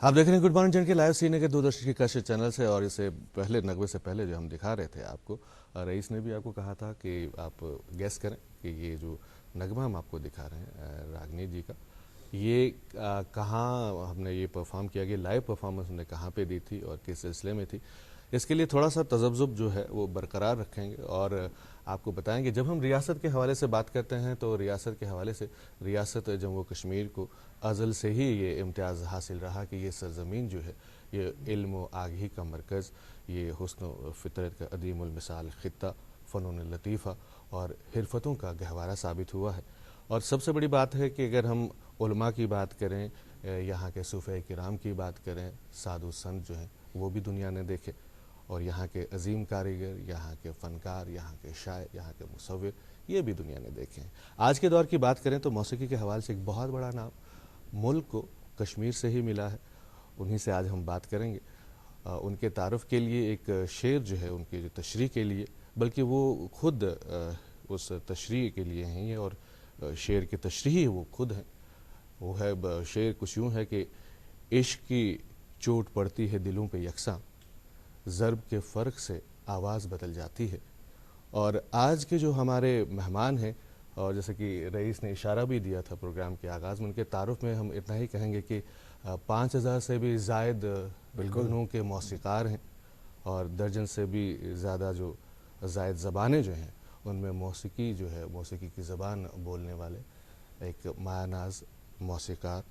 آپ دیکھ رہے ہیں گڈ مارننگ جن کے لائیو سینے کے دوردرشن کی کشش چینل سے، اور اسے پہلے نغمے سے پہلے جو ہم دکھا رہے تھے آپ کو، رئیس نے بھی آپ کو کہا تھا کہ آپ گیس کریں کہ یہ جو نغمہ ہم آپ کو دکھا رہے ہیں راگنی جی کا، یہ کہاں ہم نے یہ پرفارم کیا گیا، لائیو پرفارمنس ہم نے کہاں پہ دی تھی اور کس سلسلے میں تھی. اس کے لیے تھوڑا سا تذبذب جو ہے وہ برقرار رکھیں گے اور آپ کو بتائیں گے جب ہم ریاست کے حوالے سے بات کرتے ہیں تو ریاست کے حوالے سے ریاست جموں کشمیر کو ازل سے ہی یہ امتیاز حاصل رہا کہ یہ سرزمین جو ہے یہ علم و آگہی کا مرکز، یہ حسن و فطرت کا عدیم المثال خطہ، فنون لطیفہ اور حرفتوں کا گہوارہ ثابت ہوا ہے. اور سب سے بڑی بات ہے کہ اگر ہم علماء کی بات کریں، یہاں کے صوفیاء کرام کی بات کریں، سادھو سنت جو ہیں وہ بھی دنیا نے دیکھے، اور یہاں کے عظیم کاریگر، یہاں کے فنکار، یہاں کے شاعر، یہاں کے مصور یہ بھی دنیا نے دیکھے ہیں. آج کے دور کی بات کریں تو موسیقی کے حوالے سے ایک بہت بڑا نام ملک کو کشمیر سے ہی ملا ہے، انہی سے آج ہم بات کریں گے. ان کے تعارف کے لیے ایک شعر جو ہے ان کی جو تشریح کے لیے، بلکہ وہ خود اس تشریح کے لیے ہیں اور شعر کی تشریح وہ خود ہیں. وہ ہے شعر کچھ یوں ہے کہ عشق کی چوٹ پڑتی ہے دلوں پہ یکساں، ضرب کے فرق سے آواز بدل جاتی ہے. اور آج کے جو ہمارے مہمان ہیں، اور جیسے کہ رئیس نے اشارہ بھی دیا تھا پروگرام کے آغاز میں، ان کے تعارف میں ہم اتنا ہی کہیں گے کہ 5000 سے بھی زائد گنوں کے موسیقار ہیں، اور درجن سے بھی زیادہ جو زائد زبانیں جو ہیں ان میں موسیقی جو ہے، موسیقی کی زبان بولنے والے ایک مایا ناز موسیقار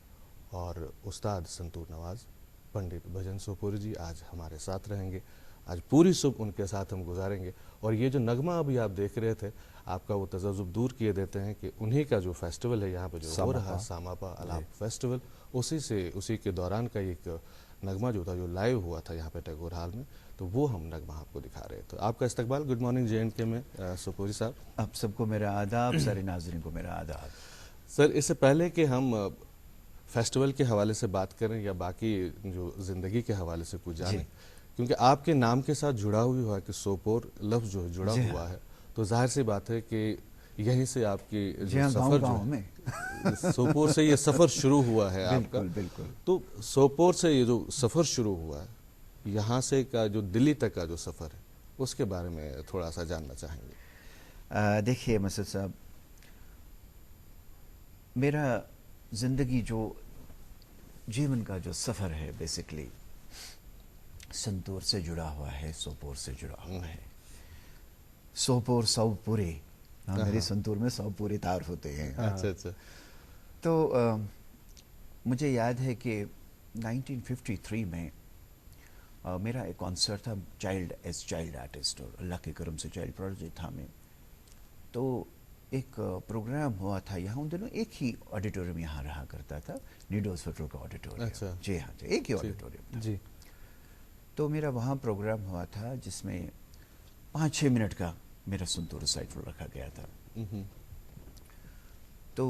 اور استاد سنتور نواز پنڈت بھجن سوپور جی آج ہمارے ساتھ رہیں گے. آج پوری صبح ان کے ساتھ ہم گزاریں گے. اور یہ جو نغمہ ابھی آپ دیکھ رہے تھے، آپ کا وہ تذبذب دور کیے دیتے ہیں کہ انہی کا جو فیسٹیول ہے یہاں پہ جو ہو رہا ہے ساماپا الاپ فیسٹیول، اسی کے دوران کا ایک نغمہ جو تھا جو لائیو ہوا تھا یہاں پہ ٹیگور ہال میں، تو وہ ہم نغمہ آپ کو دکھا رہے تھے. آپ کا استقبال گڈ مارننگ JNK میں سوپوری صاحب. آپ سب کو میرا آداب، سارے ناظرین کو میرا آداب. سر اس سے پہلے کہ ہم فیسٹیول کے حوالے سے بات کریں یا باقی جو زندگی کے حوالے سے کچھ جانیں، کیونکہ آپ کے نام کے ساتھ جڑا ہوا ہے کہ سوپور لفظ جو جڑا ہوا ہے، تو ظاہر سی بات ہے کہ یہیں سے آپ کی جو سفر جو ہے سوپور سے یہ سفر شروع ہوا ہے آپ کا. بالکل. تو سوپور سے یہ جو سفر شروع ہوا ہے، یہاں سے کا جو دلی تک کا جو سفر ہے اس کے بارے میں تھوڑا سا جاننا چاہیں گے. دیکھیے مسعود صاحب، میرا زندگی جو جیون کا جو سفر ہے بیسیکلی سنتور سے جڑا ہوا ہے، سوپور سے جڑا ہوا ہے. سوپور سو پورے، میرے سنتور میں 100 پورے تعارف ہوتے ہیں. اچھا. تو مجھے یاد ہے کہ 1953 میں میرا ایک کانسرٹ تھا چائلڈ آرٹسٹ، اور اللہ کے کرم سے چائلڈ پروڈکٹ تھا میں. تو ایک پروگرام ہوا تھا یہاں، ان دنوں ایک ہی آڈیٹوریم یہاں رہا کرتا تھا، نیڈوز فٹر کا آڈیٹوریم. جی ہاں، ایک ہی آڈیٹوریم تھا. جی. تو میرا وہاں پروگرام ہوا تھا جس میں 5-6 منٹ کا میرا سنتور ریسائٹل رکھا گیا تھا. تو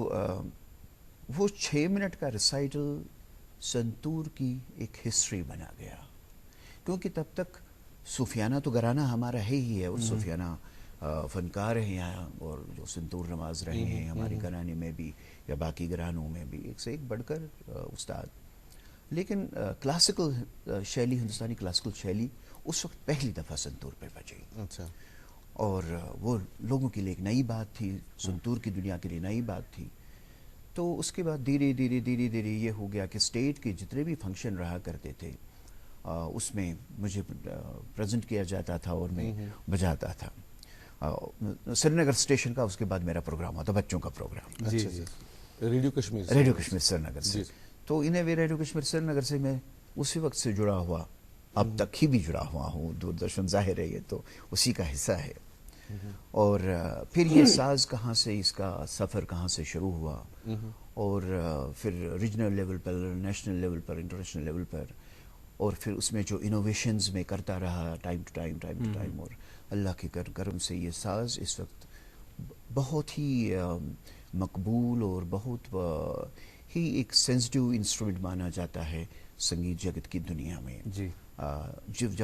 وہ 6 منٹ کا ریسائٹل سنتور کی ایک ہسٹری بنا گیا، کیونکہ تب تک صوفیانہ تو گھرانہ ہمارا ہے ہی ہے، اور صوفیانہ فنکار ہیں یہاں، اور جو سنتور نواز رہے ہیں ہمارے گھرانے میں بھی یا باقی گھرانوں میں بھی، ایک سے ایک بڑھ کر استاد. لیکن کلاسیکل شیلی، ہندوستانی کلاسیکل شیلی اس وقت پہلی دفعہ سنتور پہ بجی. اچھا. اور وہ لوگوں کے لیے ایک نئی بات تھی، سنتور کی دنیا کے لیے نئی بات تھی. تو اس کے بعد دھیرے دھیرے یہ ہو گیا کہ اسٹیٹ کے جتنے بھی فنکشن رہا کرتے تھے اس میں مجھے پریزنٹ کیا جاتا تھا اور میں بجاتا تھا. سری نگر اسٹیشن کا اس کے بعد میرا پروگرام ہوتا، بچوں کا پروگرام. جی. ریڈیو کشمیر سری نگر سے. تو انہیں بھی ریڈیو کشمیر سری نگر سے میں اسی وقت سے جڑا ہوا، اب تک ہی بھی جڑا ہوا ہوں. دوردرشن ظاہر ہے یہ تو اسی کا حصہ ہے. اور پھر یہ ساز کہاں سے، اس کا سفر کہاں سے شروع ہوا، اور پھر ریجنل لیول پر، نیشنل لیول پر، انٹرنیشنل لیول پر، اور پھر اس میں جو انوویشنز میں کرتا رہا ٹائم ٹو ٹائم. اور اللہ کے کرم سے یہ ساز اس وقت بہت ہی مقبول اور بہت ہی ایک سینسٹیو انسٹرومنٹ مانا جاتا ہے سنگیت جگت کی دنیا میں. جی. جب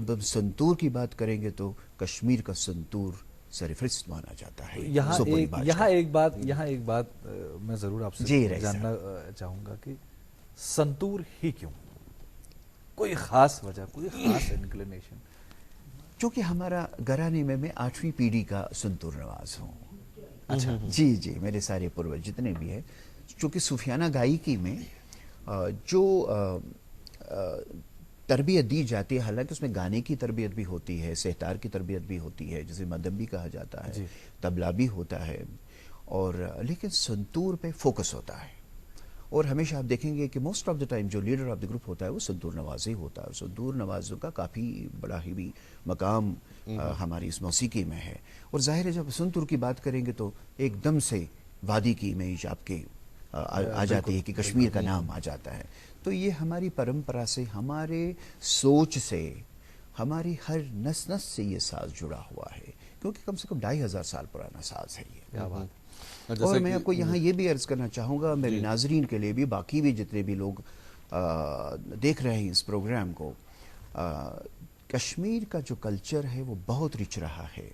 ہم سنتور کی بات کریں گے تو کشمیر کا سنتور سرفہرست مانا جاتا ہے. یہاں ایک بات میں ضرور آپ سے جاننا چاہوں گا کہ سنتور ہی کیوں؟ کوئی خاص وجہ, کوئی خاص انکلینیشن؟ چونکہ ہمارا گھرانے میں 8ویں پیڑھی کا سنتور نواز ہوں. اچھا جی میرے سارے پروج جتنے بھی ہیں, چونکہ صوفیانہ گائیکی میں جو تربیت دی جاتی ہے, حالانکہ اس میں گانے کی تربیت بھی ہوتی ہے, سہتار کی تربیت بھی ہوتی ہے, جسے مدم بھی کہا جاتا ہے, طبلہ بھی ہوتا ہے, اور لیکن سنتور پہ فوکس ہوتا ہے. اور ہمیشہ آپ دیکھیں گے کہ موسٹ آف دا ٹائم جو لیڈر آف دا گروپ ہوتا ہے وہ سنتور نواز ہی ہوتا ہے. سنتور نوازوں کا کافی بڑا ہی بھی مقام ہماری اس موسیقی میں ہے. اور ظاہر ہے جب سنتور کی بات کریں گے تو ایک دم سے وادی کی امیج آپ کے آ جاتی ہے, کہ کشمیر کا نام آ جاتا ہے. تو یہ ہماری پرمپرا سے, ہمارے سوچ سے, ہماری ہر نس نس سے یہ ساز جڑا ہوا ہے, کیونکہ کم سے کم 2500 سال پرانا ساز ہے یہ. کیا بات. اور میں آپ کو یہاں یہ بھی عرض کرنا چاہوں گا میرے ناظرین کے لیے بھی, باقی بھی جتنے بھی لوگ دیکھ رہے ہیں اس پروگرام کو, کشمیر کا جو کلچر ہے وہ بہت رچ رہا ہے.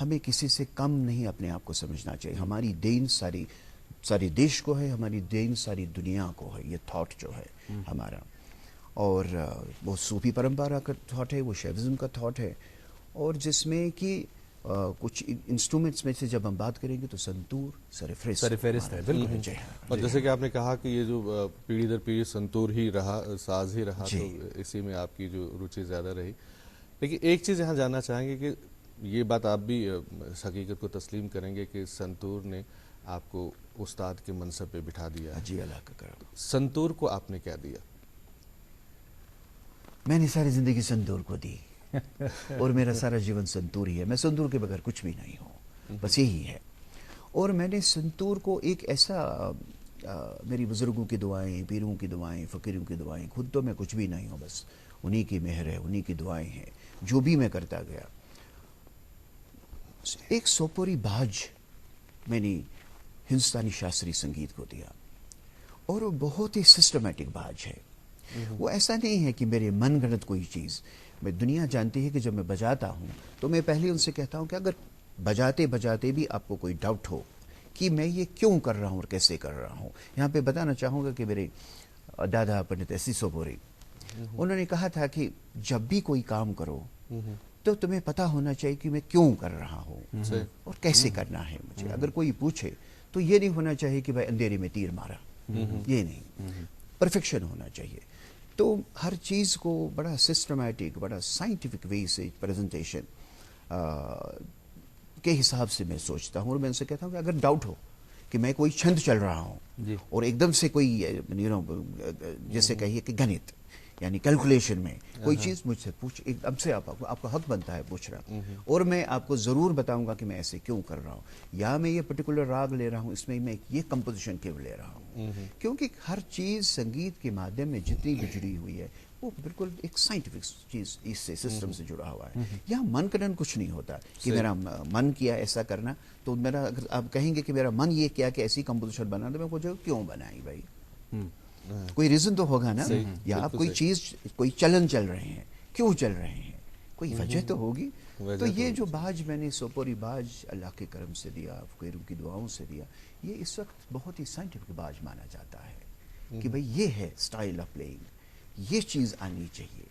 ہمیں کسی سے کم نہیں اپنے آپ کو سمجھنا چاہیے. ہماری دین ساری دیش کو ہے, ہماری دین ساری دنیا کو ہے. یہ تھاٹ جو ہے ہمارا, اور وہ صوفی پرمپرا کا تھاٹ ہے, وہ شیوزم کا تھاٹ ہے, اور جس میں کہ کچھ انسٹرومنٹس میں سے جب ہم بات کریں گے تو سنتور سرفہرست ہے. بالکل. اور جیسے کہ آپ نے کہا کہ یہ جو پیڑھی در پیڑھی سنتور ہی رہا, ساز ہی رہا, تو اسی میں آپ کی جو روچی زیادہ رہی. لیکن ایک چیز یہاں جاننا چاہیں گے کہ یہ بات آپ بھی اس حقیقت کو تسلیم کریں گے کہ سنتور نے آپ کو استاد کے منصب پہ بٹھا دیا. جی اللہ کا کرم. سنتور کو آپ نے کیا دیا؟ میں نے ساری زندگی سنتور کو دی, اور میرا سارا جیون سنتور ہی ہے. میں سنتور کے بغیر کچھ بھی نہیں ہوں, بس یہی ہے. اور میں نے سنتور کو ایک ایسا, میری بزرگوں کی دعائیں, پیروں کی دعائیں, فقیروں کی دعائیں, خود تو میں کچھ بھی نہیں ہوں, بس انہی کی مہر ہے, انہی کی دعائیں ہیں, جو بھی میں کرتا گیا. ایک سوپوری باج میں نے ہندوستانی شاستری سنگیت کو دیا, اور وہ بہت ہی سسٹمیٹک باج ہے. وہ ایسا نہیں ہے کہ میرے من گھڑت کوئی چیز. میں دنیا جانتی ہے کہ جب میں بجاتا ہوں تو میں پہلے ان سے کہتا ہوں کہ اگر بجاتے بجاتے بھی آپ کو کوئی ڈاؤٹ ہو کہ میں یہ کیوں کر رہا ہوں اور کیسے کر رہا ہوں, یہاں پہ بتانا چاہوں گا کہ میرے دادا پنڈت ایس سی سوپوری, انہوں نے کہا تھا کہ جب بھی کوئی کام کرو تو تمہیں پتا ہونا چاہیے کہ میں کیوں کر رہا ہوں اور کیسے کرنا ہے مجھے. اگر کوئی پوچھے تو یہ نہیں ہونا چاہیے کہ بھائی اندھیرے میں تیر مارا, یہ نہیں, پرفیکشن ہونا چاہیے. تو ہر چیز کو بڑا سسٹمیٹک, بڑا سائنٹیفک وے سے پریزنٹیشن کے حساب سے میں سوچتا ہوں. اور میں ان سے کہتا ہوں کہ اگر ڈاؤٹ ہو کہ میں کوئی چھند چل رہا ہوں اور ایک دم سے کوئی جیسے کہیے کہ گنت یعنی کیلکولیشن میں کوئی چیز مجھ سے پوچھ, ایک دم سے آپ کا حق بنتا ہے پوچھنا, اور میں آپ کو ضرور بتاؤں گا کہ میں ایسے کیوں کر رہا ہوں, یا میں یہ پرٹیکولر راگ لے رہا ہوں, اس میں میں یہ کمپوزیشن کیوں لے رہا ہوں. کیونکہ ہر چیز سنگیت کے مادھیم میں جتنی بھی جڑی ہوئی ہے وہ بالکل ایک سائنٹیفک چیز اس سے سسٹم سے جڑا ہوا ہے. یہاں من کرن کچھ نہیں ہوتا کہ میرا من کیا ایسا کرنا, تو میرا اگر آپ کہیں گے کہ میرا من یہ کیا کہ ایسی کمپوزیشن بنا, تو میں پوچھوں کیوں بنائی بھائی, کوئی ریزن تو ہوگا نا, یا آپ کوئی چیز کوئی چلن چل رہے ہیں, کیوں چل رہے ہیں, کوئی وجہ تو ہوگی. تو یہ جو باج میں نے سوپوری باج اللہ کے کرم سے دیا, فقیروں کی دعاؤں سے دیا, یہ اس وقت بہت ہی سائنٹیفک باج مانا جاتا ہے کہ بھئی یہ ہے سٹائل آف پلینگ, یہ چیز آنی چاہیے.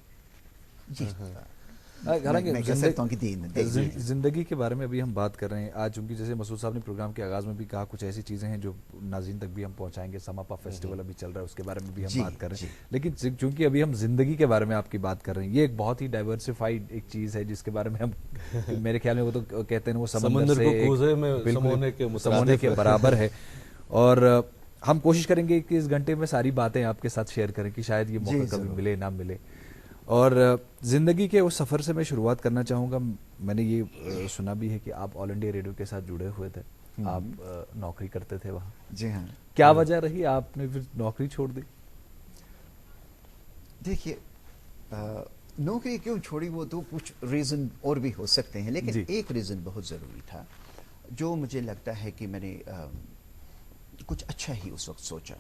زندگی کے بارے میں ابھی ہم بات کر رہے ہیں آج, چونکہ جیسے مسعود صاحب نے پروگرام کے آغاز میں بھی کہا کچھ ایسی چیزیں ہیں جو ناظرین تک بھی ہم پہنچائیں گے. سماپا فیسٹیول ابھی چل رہا ہے, اس کے بارے میں بھی ہم بات کر رہے ہیں. لیکن چونکہ ابھی ہم زندگی کے بارے میں آپ کی بات کر رہے ہیں, یہ ایک بہت ہی ڈائیورسفائڈ ایک چیز ہے جس کے بارے میں ہم میرے خیال میں وہ تو کہتے ہیں وہ سمندر سے سمونے کے برابر ہے. اور ہم کوشش کریں گے کہ اس گھنٹے میں ساری باتیں آپ کے ساتھ شیئر کریں کہ شاید یہ موقع کبھی ملے نہ ملے. اور زندگی کے اس سفر سے میں شروعات کرنا چاہوں گا. میں نے یہ سنا بھی ہے کہ آپ آل انڈیا ریڈیو کے ساتھ جڑے ہوئے تھے, آپ نوکری کرتے تھے وہاں. جی ہاں. کیا وجہ رہی آپ نے پھر نوکری چھوڑ دی؟ دیکھیے نوکری کیوں چھوڑی وہ تو کچھ ریزن اور بھی ہو سکتے ہیں, لیکن ایک ریزن بہت ضروری تھا جو مجھے لگتا ہے کہ میں نے کچھ اچھا ہی اس وقت سوچا.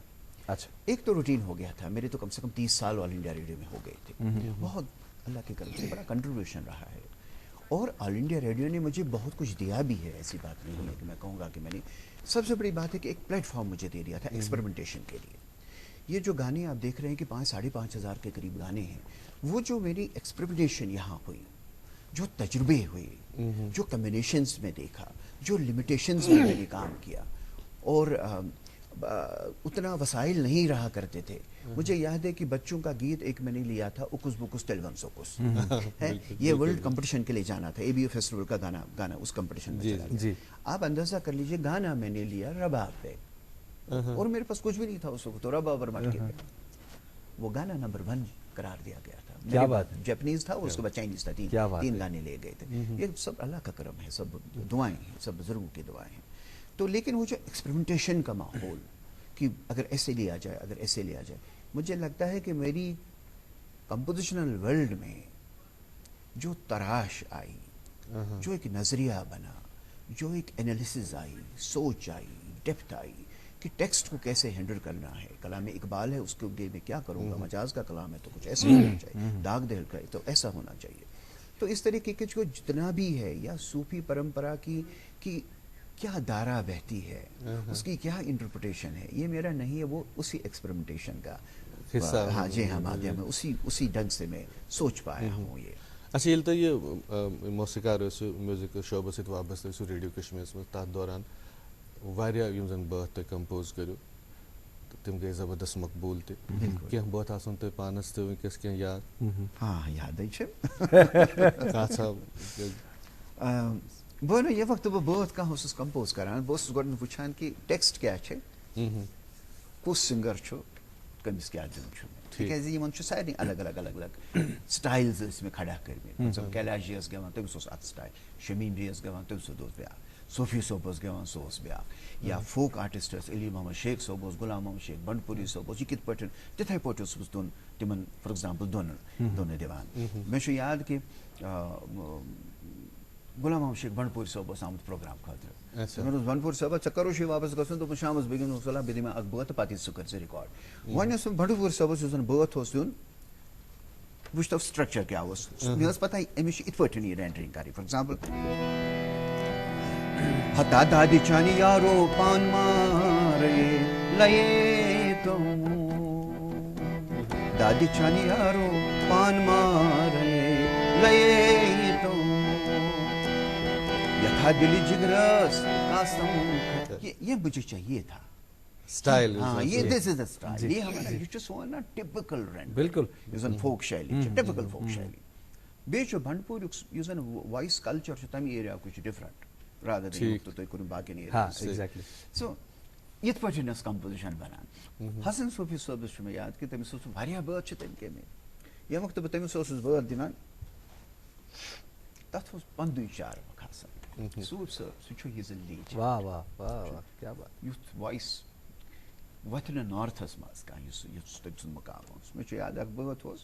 اچھا. ایک تو روٹین ہو گیا تھا میرے, تو کم سے کم 30 سال آل انڈیا ریڈیو میں ہو گئے تھے. بہت اللہ کی کرم سے بڑا کنٹریبیوشن رہا ہے, اور آل انڈیا ریڈیو نے مجھے بہت کچھ دیا بھی ہے. ایسی بات نہیں ہے کہ میں کہوں گا کہ میں نے, سب سے بڑی بات ہے کہ ایک پلیٹ فارم مجھے دے دیا تھا ایکسپریمنٹیشن کے لیے. یہ جو گانے آپ دیکھ رہے ہیں کہ 5,500 کے قریب گانے ہیں، وہ جو میری ایکسپریمنٹیشن یہاں ہوئی، جو تجربے ہوئے، جو کمبینیشنز میں دیکھا، جو لمیٹیشنز میں میں نے کام کیا، اور اتنا وسائل نہیں رہا کرتے تھے. مجھے یاد ہے کہ بچوں کا گیت ایک میں نے لیا تھا، اکس بکس تلون سوکس ہے، یہ ورلڈ کمپٹیشن کے لیے جانا تھا، اے بی او فیسٹیول کا گانا اس کمپٹیشن میں چلا گیا. آپ اندازہ کر لیجئے گانا میں نے لیا رباب پہ، اور میرے پاس کچھ بھی نہیں تھا اس وقت، تو رباب اور مٹکے پہ وہ گانا نمبر 1 قرار دیا گیا تھا. کیا بات ہے. جاپنیز تھا اور اس کے بعد چائنیز تھا. 3 گانے لے گئے تھے. یہ سب اللہ کا کرم ہے، سب دعائیں ہیں، سب بزرگوں کی دعائیں ہیں. تو لیکن وہ جو ایکسپریمنٹیشن کا ماحول کہ اگر ایسے لیا جائے، اگر ایسے لیا جائے، مجھے لگتا ہے کہ میری کمپوزیشنل ورلڈ میں جو تراش آئی، جو ایک نظریہ بنا، جو ایک انالیسز آئی، سوچ آئی، ڈیپتھ آئی کہ ٹیکسٹ کو کیسے ہینڈل کرنا ہے. کلام اقبال ہے، اس کے لیے میں کیا کروں گا، مجاز کا کلام ہے تو کچھ ایسا ہونا چاہیے، داغ دہل کا ہے تو ایسا ہونا چاہیے. تو اس طریقے کے جو جتنا بھی ہے، یا صوفی پرمپرا کی کیا دارا بہتی ہے، اس کی کیا انٹرپریٹیشن ہے، یہ میرا نہیں ہے، وہ اسی ایکسپریمنٹیشن کا حصہ. ہاں جی ہاں، مادھیم ہے، اسی ڈھنگ سے میں سوچ پایا ہوں. یہ اچھا ییٚلہِ تُہۍ یہِ موسیقار ٲسِو میوٗزِک شعبس سۭتۍ وابستہٕ ٲسِو ریڈیو کشمیٖرس منٛز، تَتھ دوران واریاہ یِم زن بٲتھ تُہۍ کمپوز کٔرِو تہٕ تِم گٔے زبردست مقبوٗل تہِ. کینٛہہ بٲتھ آسن تۄہہِ پانس تہِ وٕنکیٚس کینٛہہ یاد؟ ہاں یادٕے چھِ. کانٛہہ ژھا بہٕ وَنہٕ ییٚمہِ وقتہٕ بہٕ بٲتھ کانٛہہ اوسُس کمپوز کران، بہٕ اوسُس گۄڈٕ وٕچھان کہ ٹیکسٹ کیٛاہ چھِ، کُس سِنگر چھُ، کٔمِس کیٛاہ دیُن چھُ. تِکیٛازِ یِمن چھُ سارنٕے الگ الگ سٹایلز ٲسۍ مےٚ کھڑا کٔرمٕتۍ. کیلاش جی ٲس گٮ۪وان، تٔمِس اوس اکھ سٹایل. شمیٖم جی ٲس گٮ۪وان، تٔمِس اوس بیٛاکھ. صوفی صٲب اوس گٮ۪وان، سُہ اوس بیٛاکھ. یا فوک آرٹسٹ ٲسۍ، علی محمد شیخ صٲب اوس، غلام محمد شیخ بنڈپوری صٲب اوس. یہِ کِتھ پٲٹھۍ تِتھَے پٲٹھۍ اوسُس بہٕ دۄن تِمن فار ایگزامپل دۄنہٕ دِوان. مےٚ چھُ یاد کہِ غلام محمد شیخ بنڈپوری صٲب اوس آمُت پروگرام خٲطرٕ. مےٚ دوٚپُس بنڈپوٗر صٲبا ژےٚ کَرو چھُے واپس گژھُن؟ دوٚپُن شامس بہٕ گِنٛدو صلح بیٚیہِ دِ مےٚ اکھ بٲتھ تہٕ پتہٕ سُہ کٔرۍ ژٕ رِکاڈ. وۄنۍ اوس بنڈپوٗر صٲبس یُس زن بٲتھ اوس دیُن، وٕچھ تو سٹرکچر کیٛاہ اوس. مےٚ ٲس پتہ أمِس چھِ یِتھ پٲٹھۍ یہِ رینڈرِنٛگ کَرٕنۍ. فار ایگزامپل ہتا دادِ چانہِ یارو پان مارے لَیے تو، دادِ چانہِ یارو پان مارے لَیے تو، یتھا دل جگرس قاسم. یہ مجھے چاہیے تھا سٹائل. ہاں یہ دس از دا سٹائل. یہ ہمارا یہ چھُ سون نا ٹپکل رینڈ، بالکل یُس زن فوک شیلی چھِ، ٹپکل فوک شیلی. بیٚیہِ چھُ بنڈپوریُک یُس زن وائس کلچر چھُ تمہِ ایریاہُک چھُ ڈفرنٹ رادر دین تُہۍ کٔرِو باقین ایریاہن سۭتۍ. سو یِتھ پٲٹھۍ ٲس کمپوزِشن بنان. حسن صوفی صٲبس چھُ مےٚ یاد کہِ تٔمِس اوس واریاہ بٲتھ چھِ تٔمۍ گیٚمٕتۍ. ییٚمہِ وقتہٕ بہٕ تٔمِس اوسُس بٲتھ دِوان، تتھ اوس 15 چارٕ کھسان. صوفی صٲب سُہ چھُ یہِ زن لیٖج، واہ واہ واہ واہ کیا بات. یُتھ وائس وۄتھِ نہٕ نارتھس منٛز کانٛہہ یُس تٔمۍ سُنٛد مقام اوس. مےٚ چھُ یاد اکھ بٲتھ اوس،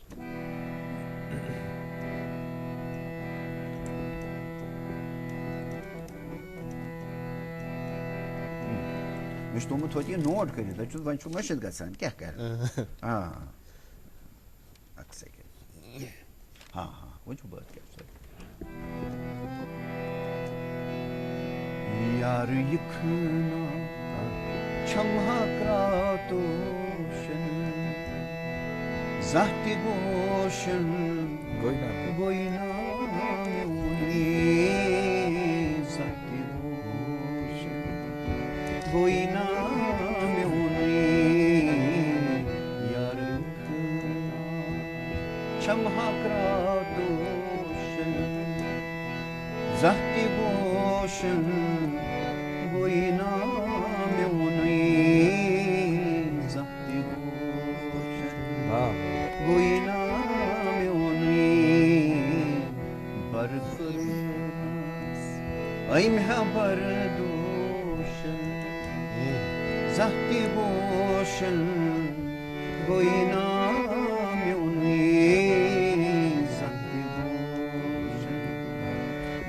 مےٚ چھُ تھوٚومُت توتہِ یہِ نوٹ کٔرِتھ، وۄنۍ چھُ مٔشِتھ گژھان کیٛاہ کرٕ. اکھ سیکنڈ. ہاں ہاں وۄنۍ چھُ بٲتھ کیٛاہ چھُ. یار یِکھنا چھمہا کراتوشن زانٛہہ تہِ گوشن گوٚے نا میونٕے، زانٛہہ تہِ گوشن گوٚے نا میونٕے. یار یِکھنا چھمہا کراتوشن زانٛہہ تہِ گوشن گوٚے نا میونٕے، زانٛہہ تہِ گوشن گوٚے نا میونٕے. برخلاص أمۍ ہا بردوشن زانٛہہ تہِ گوشن گوٚے نا میونٕے، زانٛہہ تہِ گوشن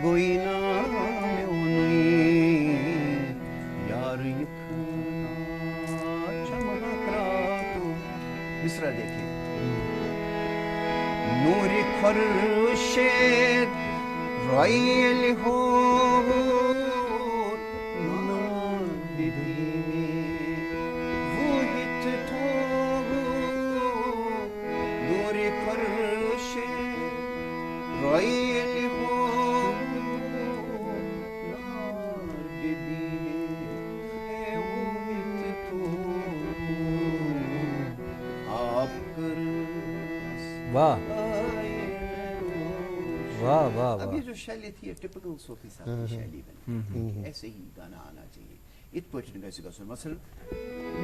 گوٚے نا میونٕے. یار یِکھنا چھمہا کراتو. مصرا دیکھیے. نور خورشید رۄیہِ ییٚلہِ ہووُر نادِ دِمے وُہِتھ تھووُر واہ واہ واہ اب واہ. یہ جو شیلی تھی ٹپکل صوفی صاحب کی شیلی بنی ایسے ہی گانا آنا چاہیے ات پٲٹھۍ گژھِ گژھُن مثلاً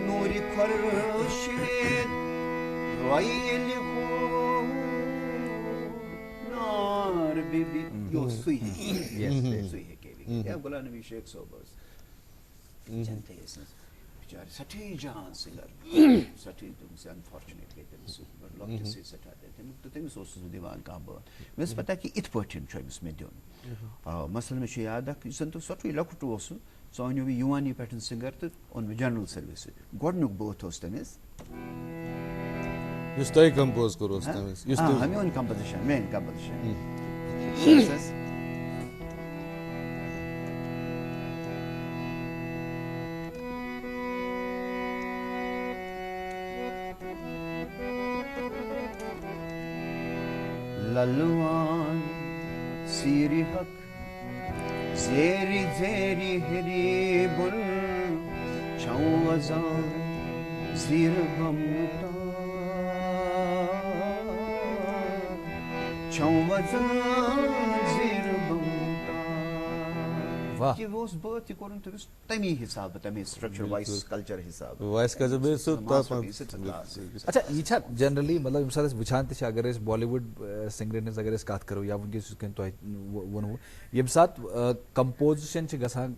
نوٗرِ خۄرشیٖد رویلہِ ہو نار بیبی یہ اوس سُے ہیٚکہِ یا غلام نبی شیخ صٲب ٲس جنتے ٲسۍ بِچارٕ سٮ۪ٹھاہ جان سِنگر سٮ۪ٹھاہ تٔمِس انفارچُنیٹ گٔے تٔمِس لۄکٹِسٕے سٮ۪ٹھاہ تہٕ تٔمِس اوسُس بہٕ دِوان کانٛہہ بٲتھ مےٚ ٲس پتہ کہِ یِتھ پٲٹھۍ چھُ أمِس مےٚ دیُن مثلاً مےٚ چھُ یاد اکھ یُس زن تہٕ سۄٹھُے لۄکُٹ اوس سُہ أنیو مےٚ یوٗوانی پٮ۪ٹھ سِنگر تہٕ اوٚن مےٚ جنرل سٔروِس گۄڈنیُک بٲتھ اوس تٔمِس یُس تۄہہِ کمپوز کوٚروس تٔمِس میون کمپوزِشن میٲنۍ کمپوزِشن للوان سیری حق زیری زیری ہری بل چھاؤں ازان زیر غمتا چھاؤں ازان زیر غمتا یہ وہ اس بات یہ کرن تمس تمی حساب تمی اسٹرکچر وائس کلچر حساب وائس کلچر بیٚیہِ اچھا یہ چھا جنرلی مطلب ییٚمہِ ساتہٕ أسۍ وٕچھان تہِ چھِ اگر أسۍ بالی وُڈ سِنگرَن ہٕنٛز اگر أسۍ کتھ کرو یا وٕنکیٚس یِتھ کٔنۍ تۄہہِ ووٚنوُ ییٚمہِ ساتہٕ کمپوزِشن چھِ گژھان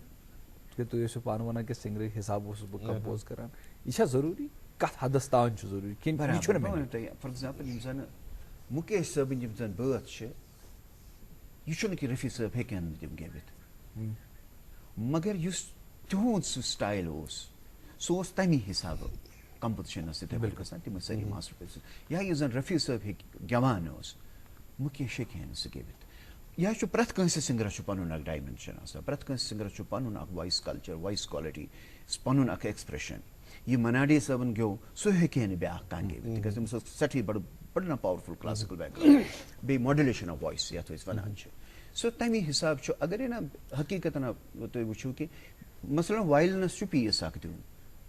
کہِ تُہۍ ٲسِو پانہٕ ونان کہِ سِنگرٕ حساب اوسُس بہٕ کمپوز کران یہِ چھا ضروٗری کتھ حدس تام چھُ ضروٗری کِنہٕ یہِ چھُنہٕ مےٚ فار ایگزامپل یِم زن مُکیش صٲبٕنۍ یِم زن بٲتھ چھِ یہِ چھُنہٕ کہِ رفیع صٲب ہیٚکن نہٕ تِم گیٚوِتھ مگر یُس تِہُنٛد سُہ سٹایل اوس سُہ اوس تمی حسابہٕ کمپوزِشن ٲس تِتھٕے پٲٹھۍ گژھان تِم ٲسۍ سٲری ماسٹر پیٖسز یا یُس زن رفیع صٲب ہیٚکہِ گٮ۪وان اوس مُکیش ہیٚکہِ ہا نہٕ سُہ گیٚوِتھ یا چھُ پرٛٮ۪تھ کٲنٛسہِ سِنگرس چھُ پنُن اکھ ڈایمینشن آسان پرٛٮ۪تھ کٲنٛسہِ سِنگرس چھُ پنُن اکھ وایس کلچر وایس کالٹی پنُن اکھ ایکسپریشن یہِ مناڈے صٲبن گیوٚو سُہ ہیٚکہِ ہے نہٕ بیٛاکھ کانٛہہ گیٚوِتھ تِکیٛازِ تٔمِس اوس سٮ۪ٹھاہ بڑٕ پاورفُل کلاسِکل بیک گراوُنٛڈ بیٚیہِ ماڈولیشن آف وایس یتھ أسۍ ونان چھِ سُہ تمی حساب چھُ اگرے نا حقیٖقتن تُہۍ وٕچھِو کہِ مثلاً وایلنس چھُ پیٖس اکھ دیُن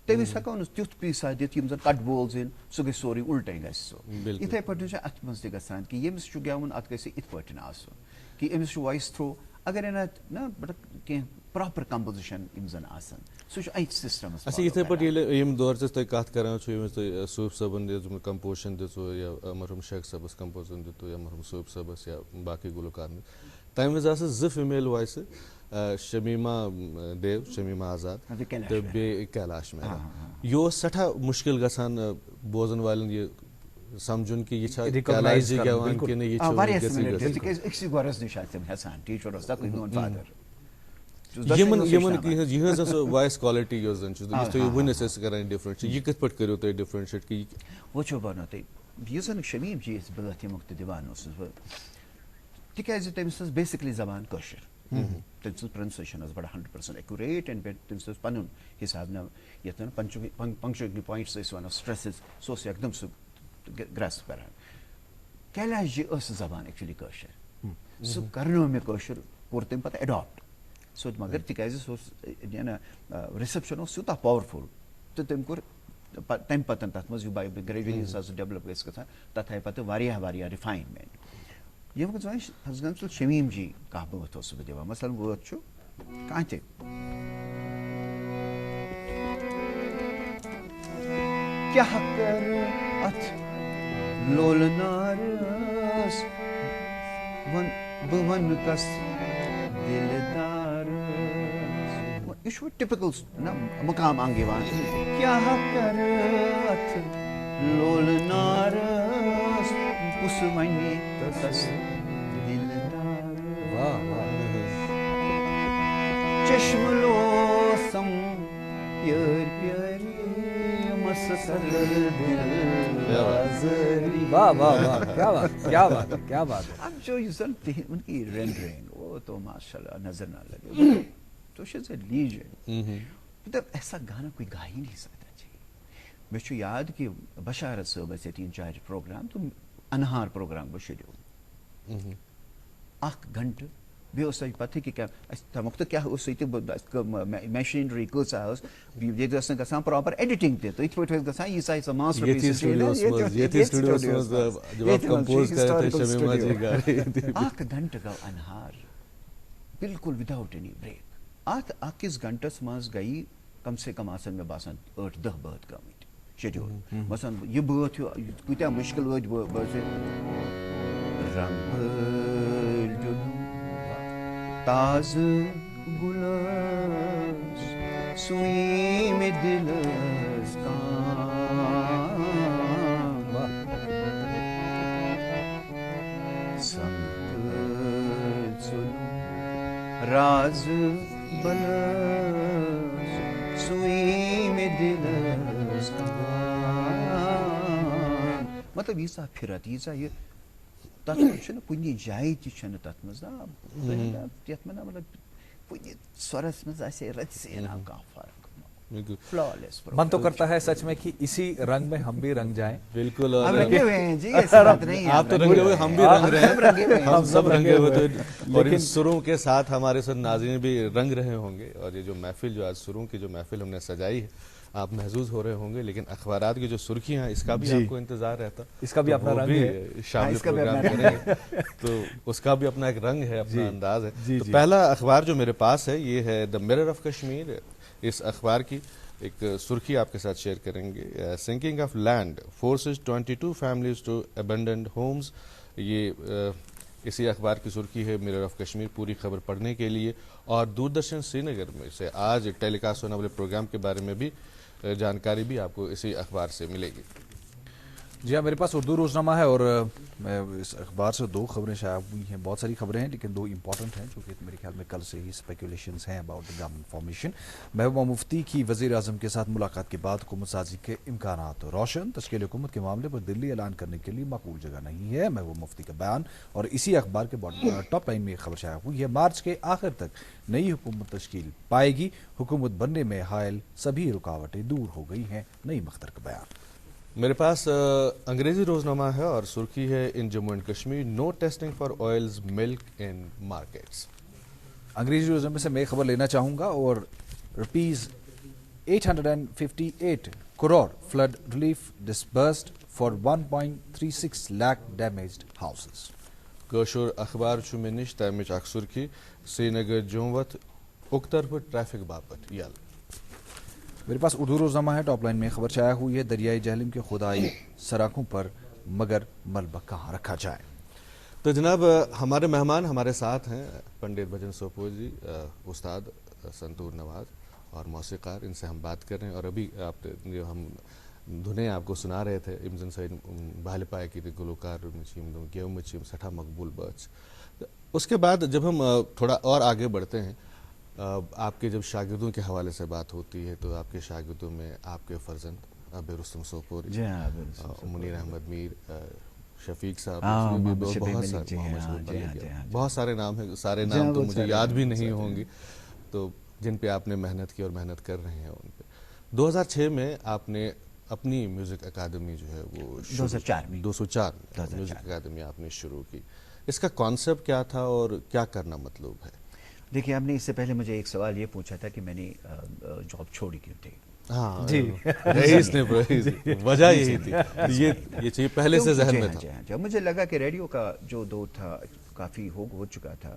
تٔمِس ہٮ۪کو نہٕ تیُتھ پیٖسا دِتھ یِم زن کٹ بولز یِن سُہ گژھِ سورُے اُلٹے گژھِ سُہ یِتھٕے پٲٹھۍ چھُ اتھ منٛز تہِ گژھان کہِ ییٚمِس چھُ گٮ۪وُن اتھ گژھِ یِتھ پٲٹھۍ آسُن کہِ أمِس چھُ وایس تھرٛوٗ اگرے نہ کینٛہہ پراپر کمپوزِشن یِم زن آسان سُہ چھُ اتھ سسٹمس اچھا یِتھٕے پٲٹھۍ ییٚلہِ ییٚمہِ دورچہِ تُہۍ کتھ کران چھِو ییٚمِس تُہۍ صوٗفی صٲبن دِژمٕژ کمپوزِشن دِژوٕ یا مرحوٗم شیخ صٲبس کمپوزِشن دِتوٕ یا مرحوٗم صوٗفی صٲبس یا باقٕے گُلوکارن تمہِ وِزِ آسہٕ زٕ فیٖمیل وایسہٕ شمیٖما دیو شمیٖما آزاد تہٕ بیٚیہِ کیلاش میرا یہِ اوس سٮ۪ٹھاہ مُشکِل گژھان بوزن والٮ۪ن یہِ سمجُن کہِ یہِ چھا کیلاش جی گٮ۪وان کِنہٕ یہِ چھُ یِہٕنٛز سۄ وایس کالٹی یۄس زن چھِ یُس تُہۍ وُنِس ٲسۍ کران ڈِفرنٹ چھِ یہِ کِتھ پٲٹھۍ کٔرِو تُہۍ ڈِفرنشیٹ کہِ وٕچھو بہٕ ونو تۄہہِ یُس زن شمیٖم جی ٲسۍ بٲتھ یِمُک تہِ دِوان اوسُس بہٕ تِکیٛازِ تٔمِس ٲس بیسِکلی زبان کٲشِر تٔمۍ سٕنٛز پرٛنَوسیشن ٲس بڑٕ 100% ایکوٗریٹ اینڈ تٔمِس اوس پنُن حساب نہ یتھ ونان پنٛکچُویٹی پویِنٹٕس ٲسۍ ونان سٹرٛیسِز سُہ اوس یکدم سُہ گرٛیسپ کران کیلاش جی ٲس سُہ زبان ایکچُؤلی کٲشِر سُہ کرنوو مےٚ کٲشُر کوٚر تٔمۍ پتہٕ ایڈاپٹ سُہ مگر تِکیٛازِ سُہ اوس رِسپشن اوس یوٗتاہ پاورفُل تہٕ تٔمۍ کوٚر تمہِ پتہٕ تتھ منٛز گریجولی ییٚمہِ ساتہٕ سُہ ڈیولپ گژھِ گژھان تتھ آیہِ پتہٕ واریاہ رِفاینمینٹ ییٚمہِ منٛز وۄنۍ فار ایگزامپل شمیٖم جی کانٛہہ بٲتھ اوسُس بہٕ دِوان مثلاً بٲتھ چھُ کانٛہہ تہِ کیٛاہ کرٕ اتھ لولہٕ نارس بہٕ ونہٕ کس دِلدارس یہِ چھُ ٹِپِکل نہ مُقام انٛگ یِوان کیٛاہ کرٕ اتھ لولہٕ نارس کُس وَنہِ تس چشم لوسم پیٲرۍ پیٲری مسل اب جو یُس زن ان کی رینڈرنگ وہ تو ماشاء اللہ نظر نہ لگے تو شیز اے لیجنڈ مطلب ایسا گانا کوئی گا ہی نہیں سکتا جی مےٚ چھُ یاد کہِ بشارت صٲب ٲسۍ ییٚتہِ اِنچارج پروگرام تہٕ انہار پروگرام گوٚو شیڈیوٗل 1 گھنٹہٕ بیٚیہِ اوس تۄہہِ پَتہٕ کہِ تَمیُک تہٕ کیٛاہ اوس ییٚتہِ میشیٖنری کۭژاہ ٲس ییٚتہِ ٲس نہٕ گژھان پراپر ایڈِٹِنٛگ تہِ تہٕ یِتھ پٲٹھۍ ٲسۍ گژھان ییٖژاہ سۄ ماسٹر اکھ گھنٹہٕ گوٚو انہار بالکل وداؤٹ اینی بریک. اتھ أکِس گھنٹس منٛز گٔیہِ کم سے کم آسن مےٚ باسان 8-10 بٲتھ گٔمٕتۍ شیڈیوٗل باسان یہِ بٲتھ ہیوٗ کۭتیاہ مُشکِل وٲتۍ تازٕ گُلس سُوی مےٚ دِلس راز بلس سُوی مےٚ دِلس مطلب ییٖژاہ پھِرت ییٖژاہ یہِ تَتھ منٛز چھُنہٕ کُنہِ جایہِ تہِ چھَنہٕ تَتھ منٛز یَتھ منٛز مطلب کُنہِ سۄرس منٛز آسہِ ہے رَژِ سینا کانٛہہ فرق. من تو کرتا ہے سچ میں کہ اسی رنگ میں ہم بھی رنگ جائیں. بالکل ہم رنگے ہوئے ہیں جی، ایسی بات نہیں ہے. آپ تو رنگے ہوئے، ہم بھی رنگ رہے ہیں، ہم سب رنگے ہوئے تھے. اور ان سروں کے ساتھ ہمارے ساتھ ناظرین بھی رنگ رہے ہوں گے. اور یہ جو محفل جو آج سروں کی جو محفل ہم نے سجائی ہے آپ محظوظ ہو رہے ہوں گے. لیکن اخبارات کی جو سرخیاں ہیں اس کا بھی آپ کو انتظار رہتا، اس کا بھی اپنا رنگ ہے، شامل پروگرام کریں گے تو اس کا بھی اپنا ایک رنگ ہے، اپنا انداز ہے. تو پہلا اخبار جو میرے پاس ہے یہ ہے دا مرر آف کشمیر. اس اخبار کی ایک سرخی آپ کے ساتھ شیئر کریں گے. Sinking of land forces 22 families to abandoned homes. یہ اسی اخبار کی سرخی ہے مرر آف کشمیر. پوری خبر پڑھنے کے لیے اور دوردرشن سری نگر میں سے آج ٹیلی کاسٹ ہونے والے پروگرام کے بارے میں بھی جانکاری بھی آپ کو اسی اخبار سے ملے گی. جی ہاں، میرے پاس اردو روزنامہ ہے اور میں اس اخبار سے 2 خبریں شائع ہوئی ہیں. بہت ساری خبریں ہیں لیکن 2 امپورٹنٹ ہیں جو کہ میرے خیال میں کل سے ہی اسپیکولیشنز ہیں about the government formation. Mehbooba Mufti کی وزیر اعظم کے ساتھ ملاقات کے بعد حکومت سازی کے امکانات روشن. تشکیل حکومت کے معاملے پر دلی اعلان کرنے کے لیے معقول جگہ نہیں ہے، محبوبہ مفتی کا بیان. اور اسی اخبار کے ٹاپ لائن میں خبر شائع ہوئی ہے مارچ کے آخر تک نئی حکومت تشکیل پائے گی. حکومت بننے میں حائل سبھی رکاوٹیں دور ہو گئی ہیں، نئی مختر کا بیان. میرے پاس انگریزی روزنامہ ہے اور سرخی ہے in Jammu and Kashmir no testing for oils milk in markets. انگریزی روزنامے سے میں خبر لینا چاہوں گا اور ₹858 crore flood relief disbursed for 1.36 lakh damaged houses. کٲشُر اخبار چھُ مےٚ نِش تَمِچ اکھ سُرخی سرینگر جوموت اُکطرفہٕ ٹریفک باپتھ یلہٕ. میرے پاس اردو روزنامہ ہے. ٹاپ لائن میں خبر شائع ہوئی ہے دریائے جہلم کے کھدائی سراخوں پر مگر ملبہ کہاں رکھا جائے. تو جناب ہمارے مہمان ہمارے ساتھ ہیں پنڈت بھجن سوپور جی، استاد سنتور نواز اور موسیقار. ان سے ہم بات کر رہے ہیں اور ابھی آپ جو ہم دھنیں آپ کو سنا رہے تھے امزن سعید بہل پائے کی گلوکار گیو مچھم سٹھا مقبول بچ. اس کے بعد جب ہم تھوڑا اور آگے بڑھتے ہیں آپ کے جب شاگردوں کے حوالے سے بات ہوتی ہے تو آپ کے شاگردوں میں آپ کے فرزند ابے رستم سوپور، منیر احمد میر، شفیق صاحب، بہت سارے نام ہیں. سارے نام تو مجھے یاد بھی نہیں ہوں گے تو جن پہ آپ نے محنت کی اور محنت کر رہے ہیں ان پہ. 2006 میں آپ نے اپنی میوزک اکیڈمی جو ہے وہ 2004 میوزک اکیڈمی آپ نے شروع کی. اس کا کانسیپٹ کیا تھا اور کیا کرنا مطلوب ہے؟ دیکھیے آپ نے اس سے پہلے مجھے ایک سوال یہ پوچھا تھا کہ میں نے جاب چھوڑی کیوں تھی. ہاں جی، رئیس نے وجہ یہی تھی، یہ چیز پہلے سے ذہن میں تھا. جب مجھے لگا کہ ریڈیو کا جو دور تھا کافی ہو چکا تھا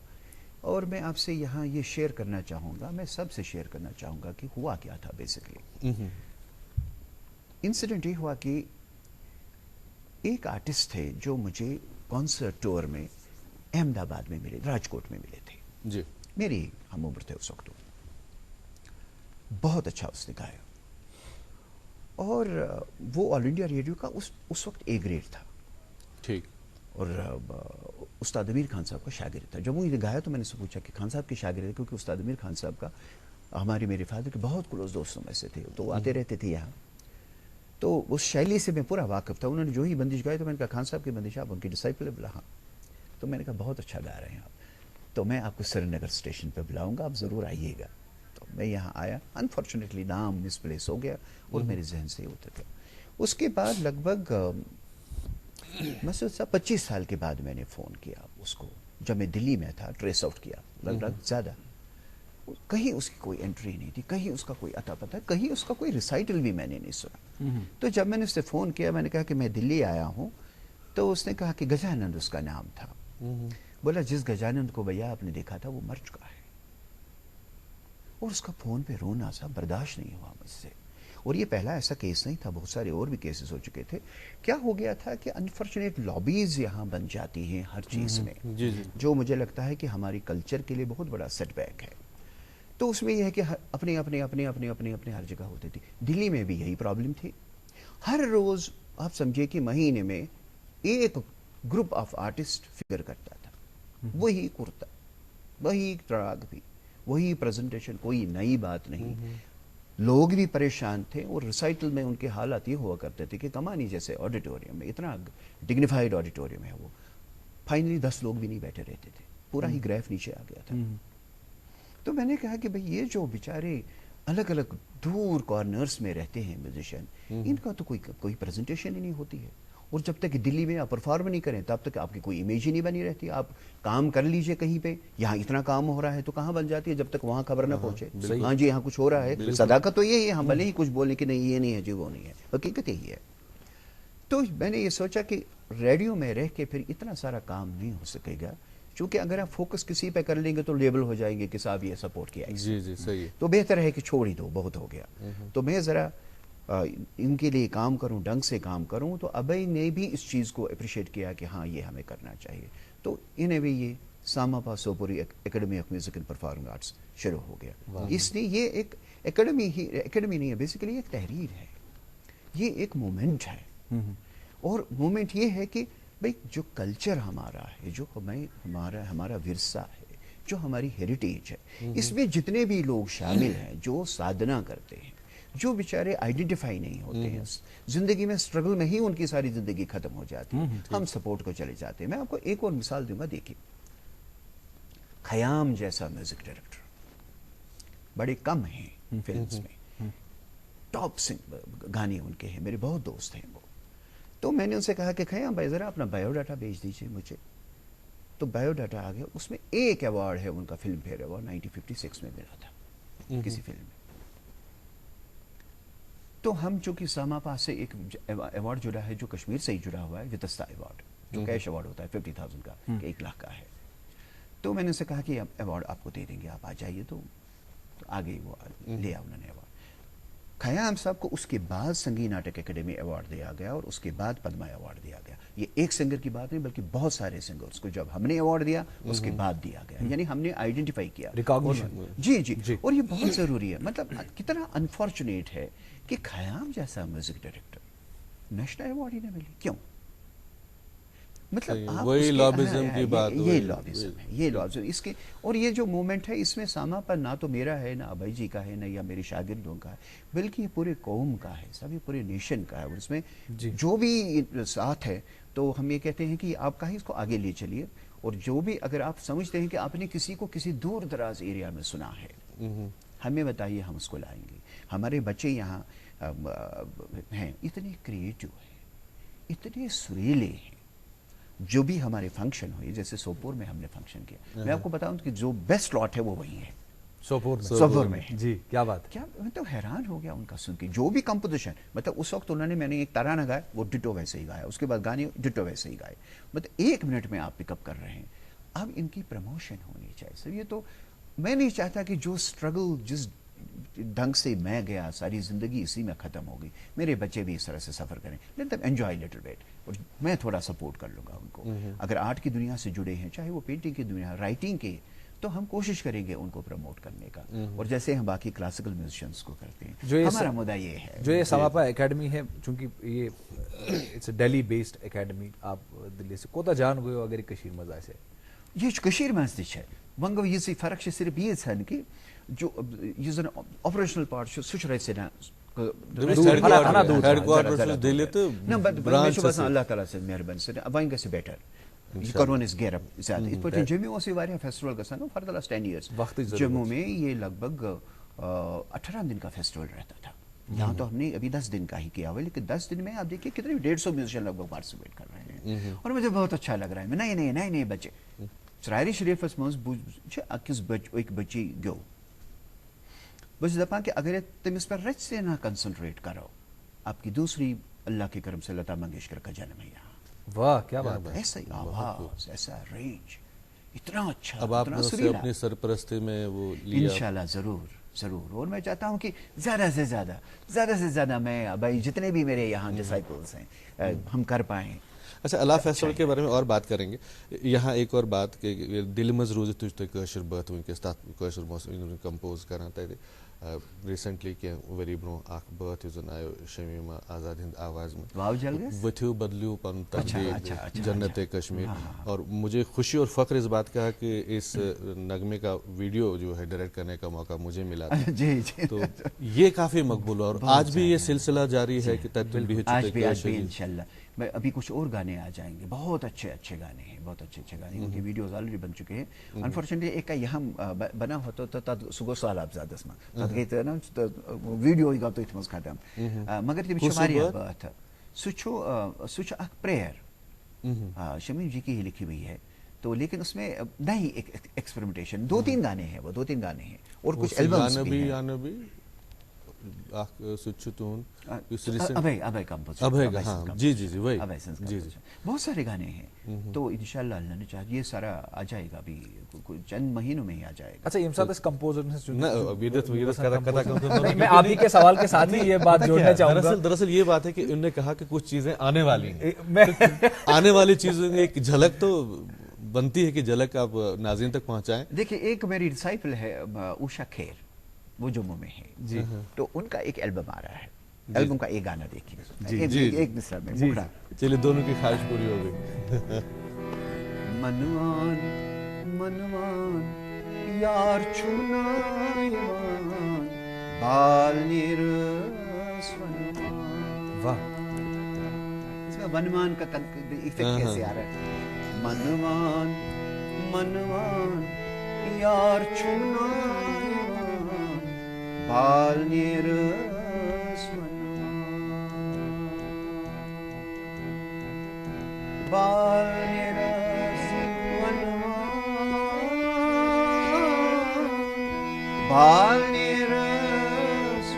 اور میں آپ سے یہاں یہ شیئر کرنا چاہوں گا، میں سب سے شیئر کرنا چاہوں گا کہ ہوا کیا تھا. بیسکلی انسیڈنٹ یہ ہوا کہ ایک آرٹسٹ تھے جو مجھے کانسرٹ ٹور میں احمد آباد میں ملے، راجکوٹ میں ملے تھے جی. میری ہم عمر تھے اس وقت. بہت اچھا اس نے گایا اور وہ آل انڈیا ریڈیو کا اس وقت A گریڈ تھا. ٹھیک. اور استاد امیر خان صاحب کا شاگرد تھا. جب وہ یہ گایا تو میں نے سے پوچھا کہ خان صاحب کے شاگرد ہے، کیونکہ استاد امیر خان صاحب کا میرے فادر کے بہت کلوز دوستوں میں سے تھے تو وہ آتے رہتے تھے یہاں. تو اس شیلی سے میں پورا واقف تھا. انہوں نے جو ہی بندش گائی تو میں نے کہا خان صاحب کی بندش آپ ان کی ڈسائپل ہے؟ بولا ہاں. تو میں نے کہا بہت اچھا گا رہے ہیں آپ، تو میں آپ کو سری نگر اسٹیشن پہ بلاؤں گا، آپ ضرور آئیے گا. تو میں یہاں آیا. انفارچونیٹلی نام مس پلیس ہو گیا اور میرے ذہن سے اتر گیا. اس کے بعد لگ بھگ 25 سال کے بعد میں نے فون کیا اس کو جب میں دلی میں تھا ٹریس آؤٹ کیا لگ رہا زیادہ، کہیں اس کی کوئی انٹری نہیں تھی، کہیں اس کا کوئی اتا پتہ، کہیں اس کا کوئی ریسائٹل بھی میں نے نہیں سنا. تو جب میں نے اس سے فون کیا، میں نے کہا کہ میں دلی آیا ہوں، تو اس نے کہا کہ گجانند اس کا نام تھا. بولا جس گجانند کو بھیا آپ نے دیکھا تھا وہ مر چکا ہے. اور اس کا فون پہ رونا سا برداشت نہیں ہوا مجھ سے. اور یہ پہلا ایسا کیس نہیں تھا، بہت سارے اور بھی کیسز ہو چکے تھے. کیا ہو گیا تھا کہ انفارچونیٹ لابیز یہاں بن جاتی ہیں ہر چیز میں، جو مجھے لگتا ہے کہ ہماری کلچر کے لیے بہت بڑا سیٹ بیک ہے. تو اس میں یہ ہے کہ اپنے اپنے اپنے اپنے اپنے اپنے ہر جگہ ہوتی تھی. دلی میں بھی یہی پرابلم تھی. ہر روز آپ سمجھے کہ مہینے میں ایک گروپ آف آرٹسٹ فگر کرتا تھا، وہی کرتا، وہی تراغ بھی، وہی پریزنٹیشن، کوئی نئی بات نہیں. لوگ بھی پریشان تھے. اور ریسائٹل میں ان کے حالات یہ ہوا کرتے تھے کہ کمانی جیسے آڈیٹوریم میں، اتنا ڈگنیفائڈ آڈیٹوریم ہے وہ، فائنلی 10 لوگ بھی نہیں بیٹھے رہتے تھے، پورا ہی گریف نیچے آ گیا تھا. تو میں نے کہا کہ بھئی یہ جو بیچارے الگ الگ دور کارنرز میں رہتے ہیں میوزیشین، ان کا تو کوئی پریزنٹیشن ہی نہیں ہوتی ہے. اور جب تک دلی میں آپ پرفارم نہیں کریں تب تک آپ کی کوئی امیج ہی نہیں بنی رہتی. آپ کام کر لیجئے کہیں پہ، یہاں اتنا کام ہو رہا ہے تو کہاں بن جاتی ہے جب تک وہاں خبر نہ پہنچے. ہاں جی یہاں کچھ ہو رہا ہے، صداقت تو یہی ہے، ہم بھلے ہی کچھ بولیں کہ نہیں یہ نہیں ہے جی وہ نہیں ہے، حقیقت یہی ہے. تو میں نے یہ سوچا کہ ریڈیو میں رہ کے پھر اتنا سارا کام نہیں ہو سکے گا، چونکہ اگر آپ فوکس کسی پہ کر لیں گے تو لیبل ہو جائیں گے کہ صاحب یہ سپورٹ کیا. جی صحیح ہے. تو بہتر ہے کہ چھوڑ ہی دو، بہت ہو گیا. تو میں ذرا ان کے لیے کام کروں، ڈنگ سے کام کروں. تو ابئی نے بھی اس چیز کو اپریشیٹ کیا کہ ہاں یہ ہمیں کرنا چاہیے. تو انہیں بھی یہ Samapa Sopori academy of music and performing arts شروع ہو گیا. اس لیے یہ ایک اکیڈمی نہیں ہے، بیسیکلی ایک تحریر ہے، یہ ایک مومنٹ ہے. اور مومنٹ یہ ہے کہ بھئی جو کلچر ہمارا ہے، جو ہمارا ورثہ ہے، جو ہماری ہیریٹیج ہے، اس میں جتنے بھی لوگ شامل ہیں جو سادھنا کرتے ہیں، جو بیچارے آئیڈینٹیفائی نہیں ہوتے ہیں، زندگی میں سٹرگل میں ہی ان کی ساری زندگی ختم ہو جاتی ہے، ہم سپورٹ کو چلے جاتے ہیں. میں آپ کو ایک اور مثال دوں گا. دیکھیے خیام جیسا میوزک ڈائریکٹر بڑے کم ہیں فلمز میں، ٹاپ گانے ان کے ہیں، میرے بہت دوست ہیں وہ. تو میں نے ان سے کہا کہ خیام بھائی ذرا اپنا بایو ڈاٹا بھیج دیجیے مجھے. تو بایو ڈاٹا آ گیا. اس میں ایک ایوارڈ ہے ان کا، فلم فیئر ایوارڈ 1956 میں ملا تھا کسی فلم میں. تو ہم چونکہ ساماپا سے ایک ایوارڈ جڑا ہے جو کشمیر سے ہی جڑا ہوا ہے، وتستا ایوارڈ، جو کیش ایوارڈ ہوتا ہے 50,000 کا، کہ 1 لاکھ کا ہے. تو میں نے ان سے کہا کہ ایوارڈ آپ کو دے دیں گے، آپ آ جائیے. تو آگے وہ لیا انہوں نے ایوارڈ. خیام صاحب کو اس کے بعد سنگی ناٹک اکیڈمی ایوارڈ دیا گیا، اور اس کے بعد پدما ایوارڈ دیا گیا. یہ ایک سنگر کی بات نہیں بلکہ بہت سارے سنگرز کو جب ہم نے ایوارڈ دیا اس کے بعد دیا گیا. یعنی ہم نے آئیڈینٹیفائی کیا. جی. اور یہ بہت ضروری ہے. مطلب کتنا انفارچونیٹ ہے کہ خیام جیسا میوزک ڈائریکٹر نیشنل ایوارڈ ہی نہ ملی. کیوں؟ مطلب وہی لابزم کی بات، یہ لابزم ہے، یہ لابزم اس کے. اور یہ جو مومنٹ ہے اس میں ساماپا نہ تو میرا ہے، نہ ابھائی جی کا ہے، نہ یا میرے شاگردوں کا ہے، بلکہ یہ پورے قوم کا ہے، سب یہ پورے نیشن کا ہے. اور اس میں جو بھی ساتھ ہے تو ہم یہ کہتے ہیں کہ آپ کا ہی اس کو آگے لے چلیے. اور جو بھی اگر آپ سمجھتے ہیں کہ آپ نے کسی کو کسی دور دراز ایریا میں سنا ہے، ہمیں بتائیے، ہم اس کو لائیں گے. ہمارے بچے یہاں ہیں اتنے کریٹو ہیں، اتنے سریلے ہیں. جو بھی ہمارے فنکشن ہوئے، جیسے سوپور میں ہم نے فنکشن کیا، میں آپ کو بتاؤں کہ جو بیسٹ لاٹ ہے وہ وہی ہے سوپور میں. جی کیا بات، کیا میں تو حیران ہو گیا ان کا سن کے. جو بھی کمپوزیشن، مطلب اس وقت انہوں نے، میں نے ایک ترانہ گایا وہ ڈٹو ویسے ہی گایا، اس کے بعد گانے ڈٹو ویسے ہی گائے. مطلب 1 منٹ میں آپ پک اپ کر رہے ہیں. اب ان کی پروموشن ہونی چاہیے سر. یہ تو میں نہیں چاہتا کہ جو سٹرگل جس ڈھنگ سے میں گیا، ساری زندگی اسی میں ختم ہو گئی. میرے بچے بھی اس طرح سے سفر کریں، let them enjoy little bit. اور میں تھوڑا سپورٹ کر لوں گا ان کو. اگر آرٹ کی دنیا سے جڑے ہیں، چاہے وہ پینٹنگ کی دنیا، رائٹنگ کے، تو ہم کوشش کریں گے ان کو پروموٹ کرنے کا. اور جیسے ہم باقی کلاسیکل میوزیشنس کو کرتے ہیں، ہمارا مدعا یہ ہے. جو یہ ساماپا اکیڈمی ہے، چونکہ یہ it's a daily based academy, آپ دلی سے کوتا جان گئے ہو اگر کشیر مزہ سے یہ کشیر منز ہے ونگو یہ فرق صرف یہ سن کہ جو یہ زن آپریشنل پارٹ سہ رہے اللہ تعالیٰ سے مہربانی سے ون گھِ بیٹر. یہ کرون اس گیر اپ زیادہ. اس پہ جموں سے فیسٹول گژھان for the last 10 years. Jammu میں یہ لگ بھگ 18 دن کا فیسٹول رہتا تھا. یہاں تو ہم نے ابھی 10 دن کا ہی کیا ہوا ہے، لیکن 10 دن میں آپ دیکھیے کتنے 150 میوزیشین لگ بھگ پارٹیسپیٹ کر رہے ہیں. اور مجھے بہت اچھا لگ رہا ہے. نئے نئے بچے سراری شریفس مز اکس اک بچی گو بس دپان کہ اگر تمس پر رچ سے نہ کنسنٹریٹ کرو آپ کی دوسری اللہ کے کرم سے لتا منگیشکر کا جنم ہے یہاں. واہ کیا بات ہے. ایسا آواز ایسا رینج اتنا اچھا. اب آپ نے اسے اپنی سرپرستی میں وہ لیا. انشاءاللہ ضرور ضرور. اور میں چاہتا ہوں کہ زیادہ سے زیادہ میں بھائی جتنے بھی میرے یہاں ڈسائپلس ہیں ہم کر پائیں. اچھا اللہ فیسٹیول کے بارے میں اور بات کریں گے. یہاں ایک اور بات کہ دل مز روز تج تھی قشر بات ونکس تک قشر موسیقی کمپوز کران تتہ ریسنٹلی کی ؤری برو اخ بات یس زن آیو شمیمہ آزاد ہند آواز میں ؤتھیو بدلیو پن تقدیر جنت کشمیر. اور مجھے خوشی اور فخر اس بات کا ہے کہ اس نغمے کا ویڈیو جو ہے ڈائریکٹ کرنے کا موقع مجھے ملا تھا. تو یہ کافی مقبول ہے اور آج بھی یہ سلسلہ جاری ہے کہ تدبیر بھی انشاءاللہ. میں ابھی کچھ اور گانے آ جائیں گے, بہت اچھے گانے ہیں, بہت اچھے گانے ہیں. ان کی ویڈیوز آلریڈی بن چکے ہیں. انفارچونیٹلی ایک کا یہاں بنا ہوتا تو تد سگو سال افزادس من تد گئی نا ویڈیو گا تو اتمز ختم مگر تم واریاہ بات سہ اخ پریئر شمیم جی کی ہی لکھی ہوئی ہے. تو لیکن اس میں نئی ایکسپریمنٹیشن 2-3 گانے ہیں, وہ 2-3 گانے ہیں اور کچھ البمز بھی ہیں. بہت سارے گانے ہیں. تو انشاءاللہ اللہ نے چاہا یہ سارا آ جائے گا ابھی چند مہینوں میں ہی آ جائے گا. اچھا یم ساتھ اس کمپوزر میں آپ ہی کے سوال کے ساتھ ہی یہ بات جوڑنا چاہوں گا. دراصل یہ بات ہے کہ انہوں نے کہا کہ کچھ چیزیں آنے والی ہیں. آنے والی چیزوں کی ایک جھلک تو بنتی ہے کہ جھلک آپ ناظرین تک پہنچائیں. دیکھیں ایک میری ڈسائپل ہے اوشا کھیر, وہ جموں میں ہے جی. تو ان کا ایک البم آ رہا ہے, البم کا ایک گانا دیکھیے ایک مصرع میں. چلیے دونوں کی خواہش پوری ہو گئی. منوان منوان یار چھونا ایوان بال نیرس ونوان. واہ اس میں ونوان کا ایفیکٹ کیسے آ رہا ہے. منوان منوان یار چھونا بال نیرس بال نیرس بال نیرس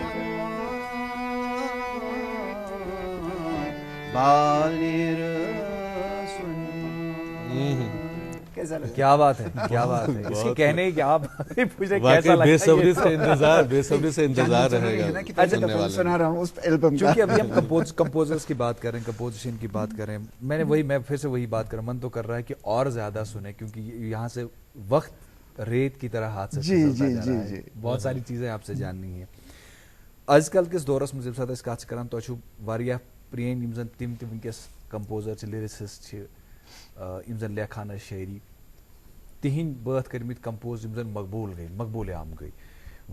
بال نیرس. کیا بات ہے, کیا بات ہے. اس کے کہنے کی آپ پوچھ رہے کیسا لگتا ہے. بے صبری سے انتظار رہے گا سننے والے. چونکہ ابھی ہم کمپوزرز کی بات کریں, کمپوزیشن کی بات کریں, میں پھر سے وہی بات کروں, من تو کر رہا ہے کہ اور زیادہ سنیں کیونکہ یہاں سے وقت ریت کی طرح ہاتھ سے پھسلتا جا رہا ہے. بہت ساری چیزیں آپ سے جاننی ہیں. آج کل کس دورس مجھے ساتھ اس کات کران تو چھو واریاہ پرین یم زن تم تہ ونکس کمپوزر چھ لیرسسٹ یم زن لیکھان شاعری تہند بات کرمت کمپوز یم زن مقبول عام گئی.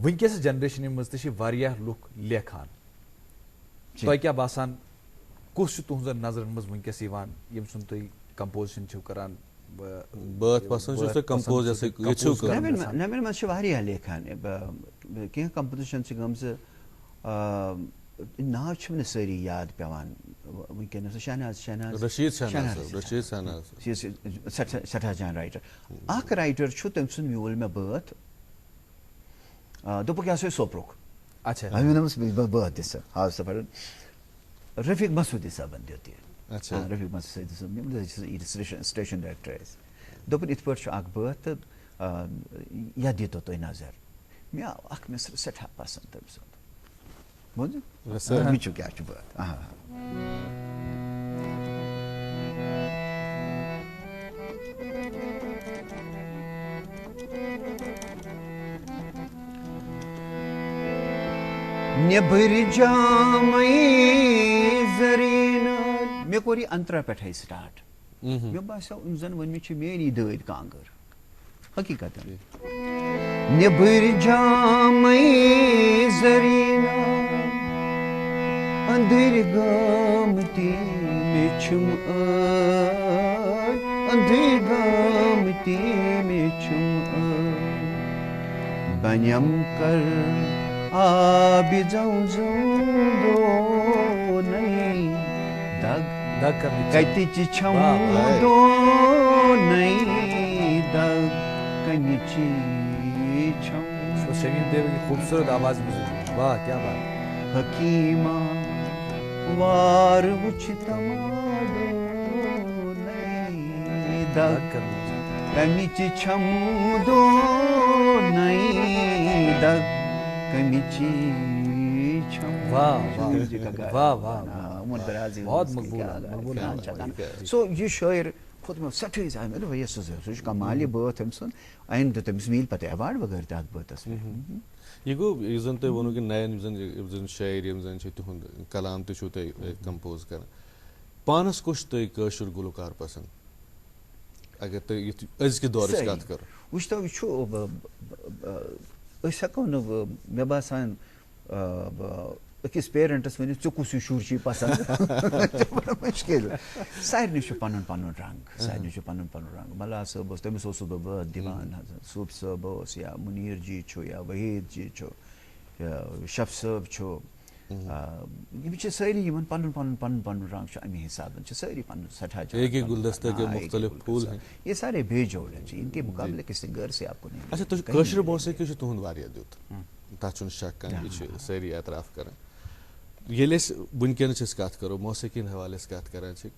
ونکس جنریشن مز تہ واریاہ لوک لیکھان. تہ کیا باسان کس تہذن نظرن مز ونکس یوان یم سن تہ کمپوزیشن چھو کران بات پسند چھو کمپوز جیسے چھو کران. نمن مز چھ واریاہ لیکھان کینٛہہ کمپوزیشن چھ گمز ناو چھم نہٕ سٲری یاد پیوان ونکس. شہناز رشید شہناز سٹھاہ جان رائٹر. اخ رائٹر چھُ تٔمۍ سُنٛد میوٗل مےٚ بٲتھ دوٚپُکھ یہِ ہسا سوپرُک. اچھا بٲتھ دِ سا ہاو سا پرن رفیق مسعودی صٲبن دیُت یہِ. رفیق مسعودی صٲب سٹیشن ڈائریکٹر ٲسۍ. دوٚپُن یِتھ پٲٹھۍ چھُ اکھ بٲتھ تہٕ یتھ دیٖتو تُہۍ نظر. مےٚ آو اکھ مصرٕ سٮ۪ٹھاہ پسنٛد تٔمۍ سُنٛد. بوٗزِو کیٛاہ چھُ بٲتھ. نیبر جامے زرین مےٚ کوٚر یہِ انترا پٮ۪ٹھے سٹارٹ. مےٚ باسیو یِم زن ؤنمٕتۍ چھِ میٲنی دٲدۍ کانٛگٕر حقیقتن. نیبر جامے زرین أنٛدٕرۍ گٲمتی مےٚ چھُم أنٛدٕرۍ گٲمتی مےٚ چھُم بنیم کر آبِ زو دونَے دگ کتِچ چھم دونَے کنچی چھم شمیم دیو کی خوبصورت آواز میں ضرور. واہ کیا بات. حکیمہ وار وچ تمادو نئی دگ کنچی چھم دو نئی دگ کنچی چھم. واہ واہ واہ بہت مقبول. سو یہ شاعر خود میں سٹھے زیادہ سہ کمال بات أمۍ سُنٛد آیندٕ تٔمِس میلہِ پتہٕ ایوارڈ وغٲرٕ تہِ اَتھ بٲتس پٮ۪ٹھ. یہ گو یُس زن تۄہہِ ووٚنوُ کہِ نین یِم زن شٲعر یِم زن چھِ تِہُنٛد کلام تہِ چھُو تُہۍ کمپوز کران پانس کُس چھُ تۄہہِ کٲشُر گلوکار پسنٛد اگر تُہۍ یُتھ أزکہِ دورٕچ کتھ کرو. وٕچھتو یہِ چھُ أسۍ ہٮ۪کو نہٕ مےٚ باسان أکِس پیرنٹس ؤنِتھ ژےٚ کُس ہیوٗ شُر چھُے پسنٛد مُشکِل. سارنٕے چھُ پنُن پنُن رنٛگ سارنٕے چھُ پنُن پنُن رنٛگ. ملا صٲب اوس تٔمِس اوسُس بہٕ بٲتھ دِوان صوٗفی صٲب اوس یا مُنیٖر جی چھُ یا وحیٖد جی چھُ یا شف صٲب چھُ یِم چھِ سٲری یِمن پنُن پنُن پنُن پنُن رنٛگ چھُ اَمہِ حسابہٕ چھِ سٲری پنُن سٮ۪ٹھاہ یہ سارے بے جوڑ ہیں ان کے مقابلے کے سنگر سے آپ کو نہیں. اچھا تُہۍ کٲشِر موسیقی چھُ تُہُنٛد واریاہ دیُت تتھ چھُنہٕ شک کانٛہہ یہِ چھِ سٲری اعتراف کران. ییٚلہِ أسۍ وٕنکیٚنٕچ أسۍ کتھ کرو موسیقی ہٕنٛدِ حوالہٕ أسۍ کتھ کران چھِ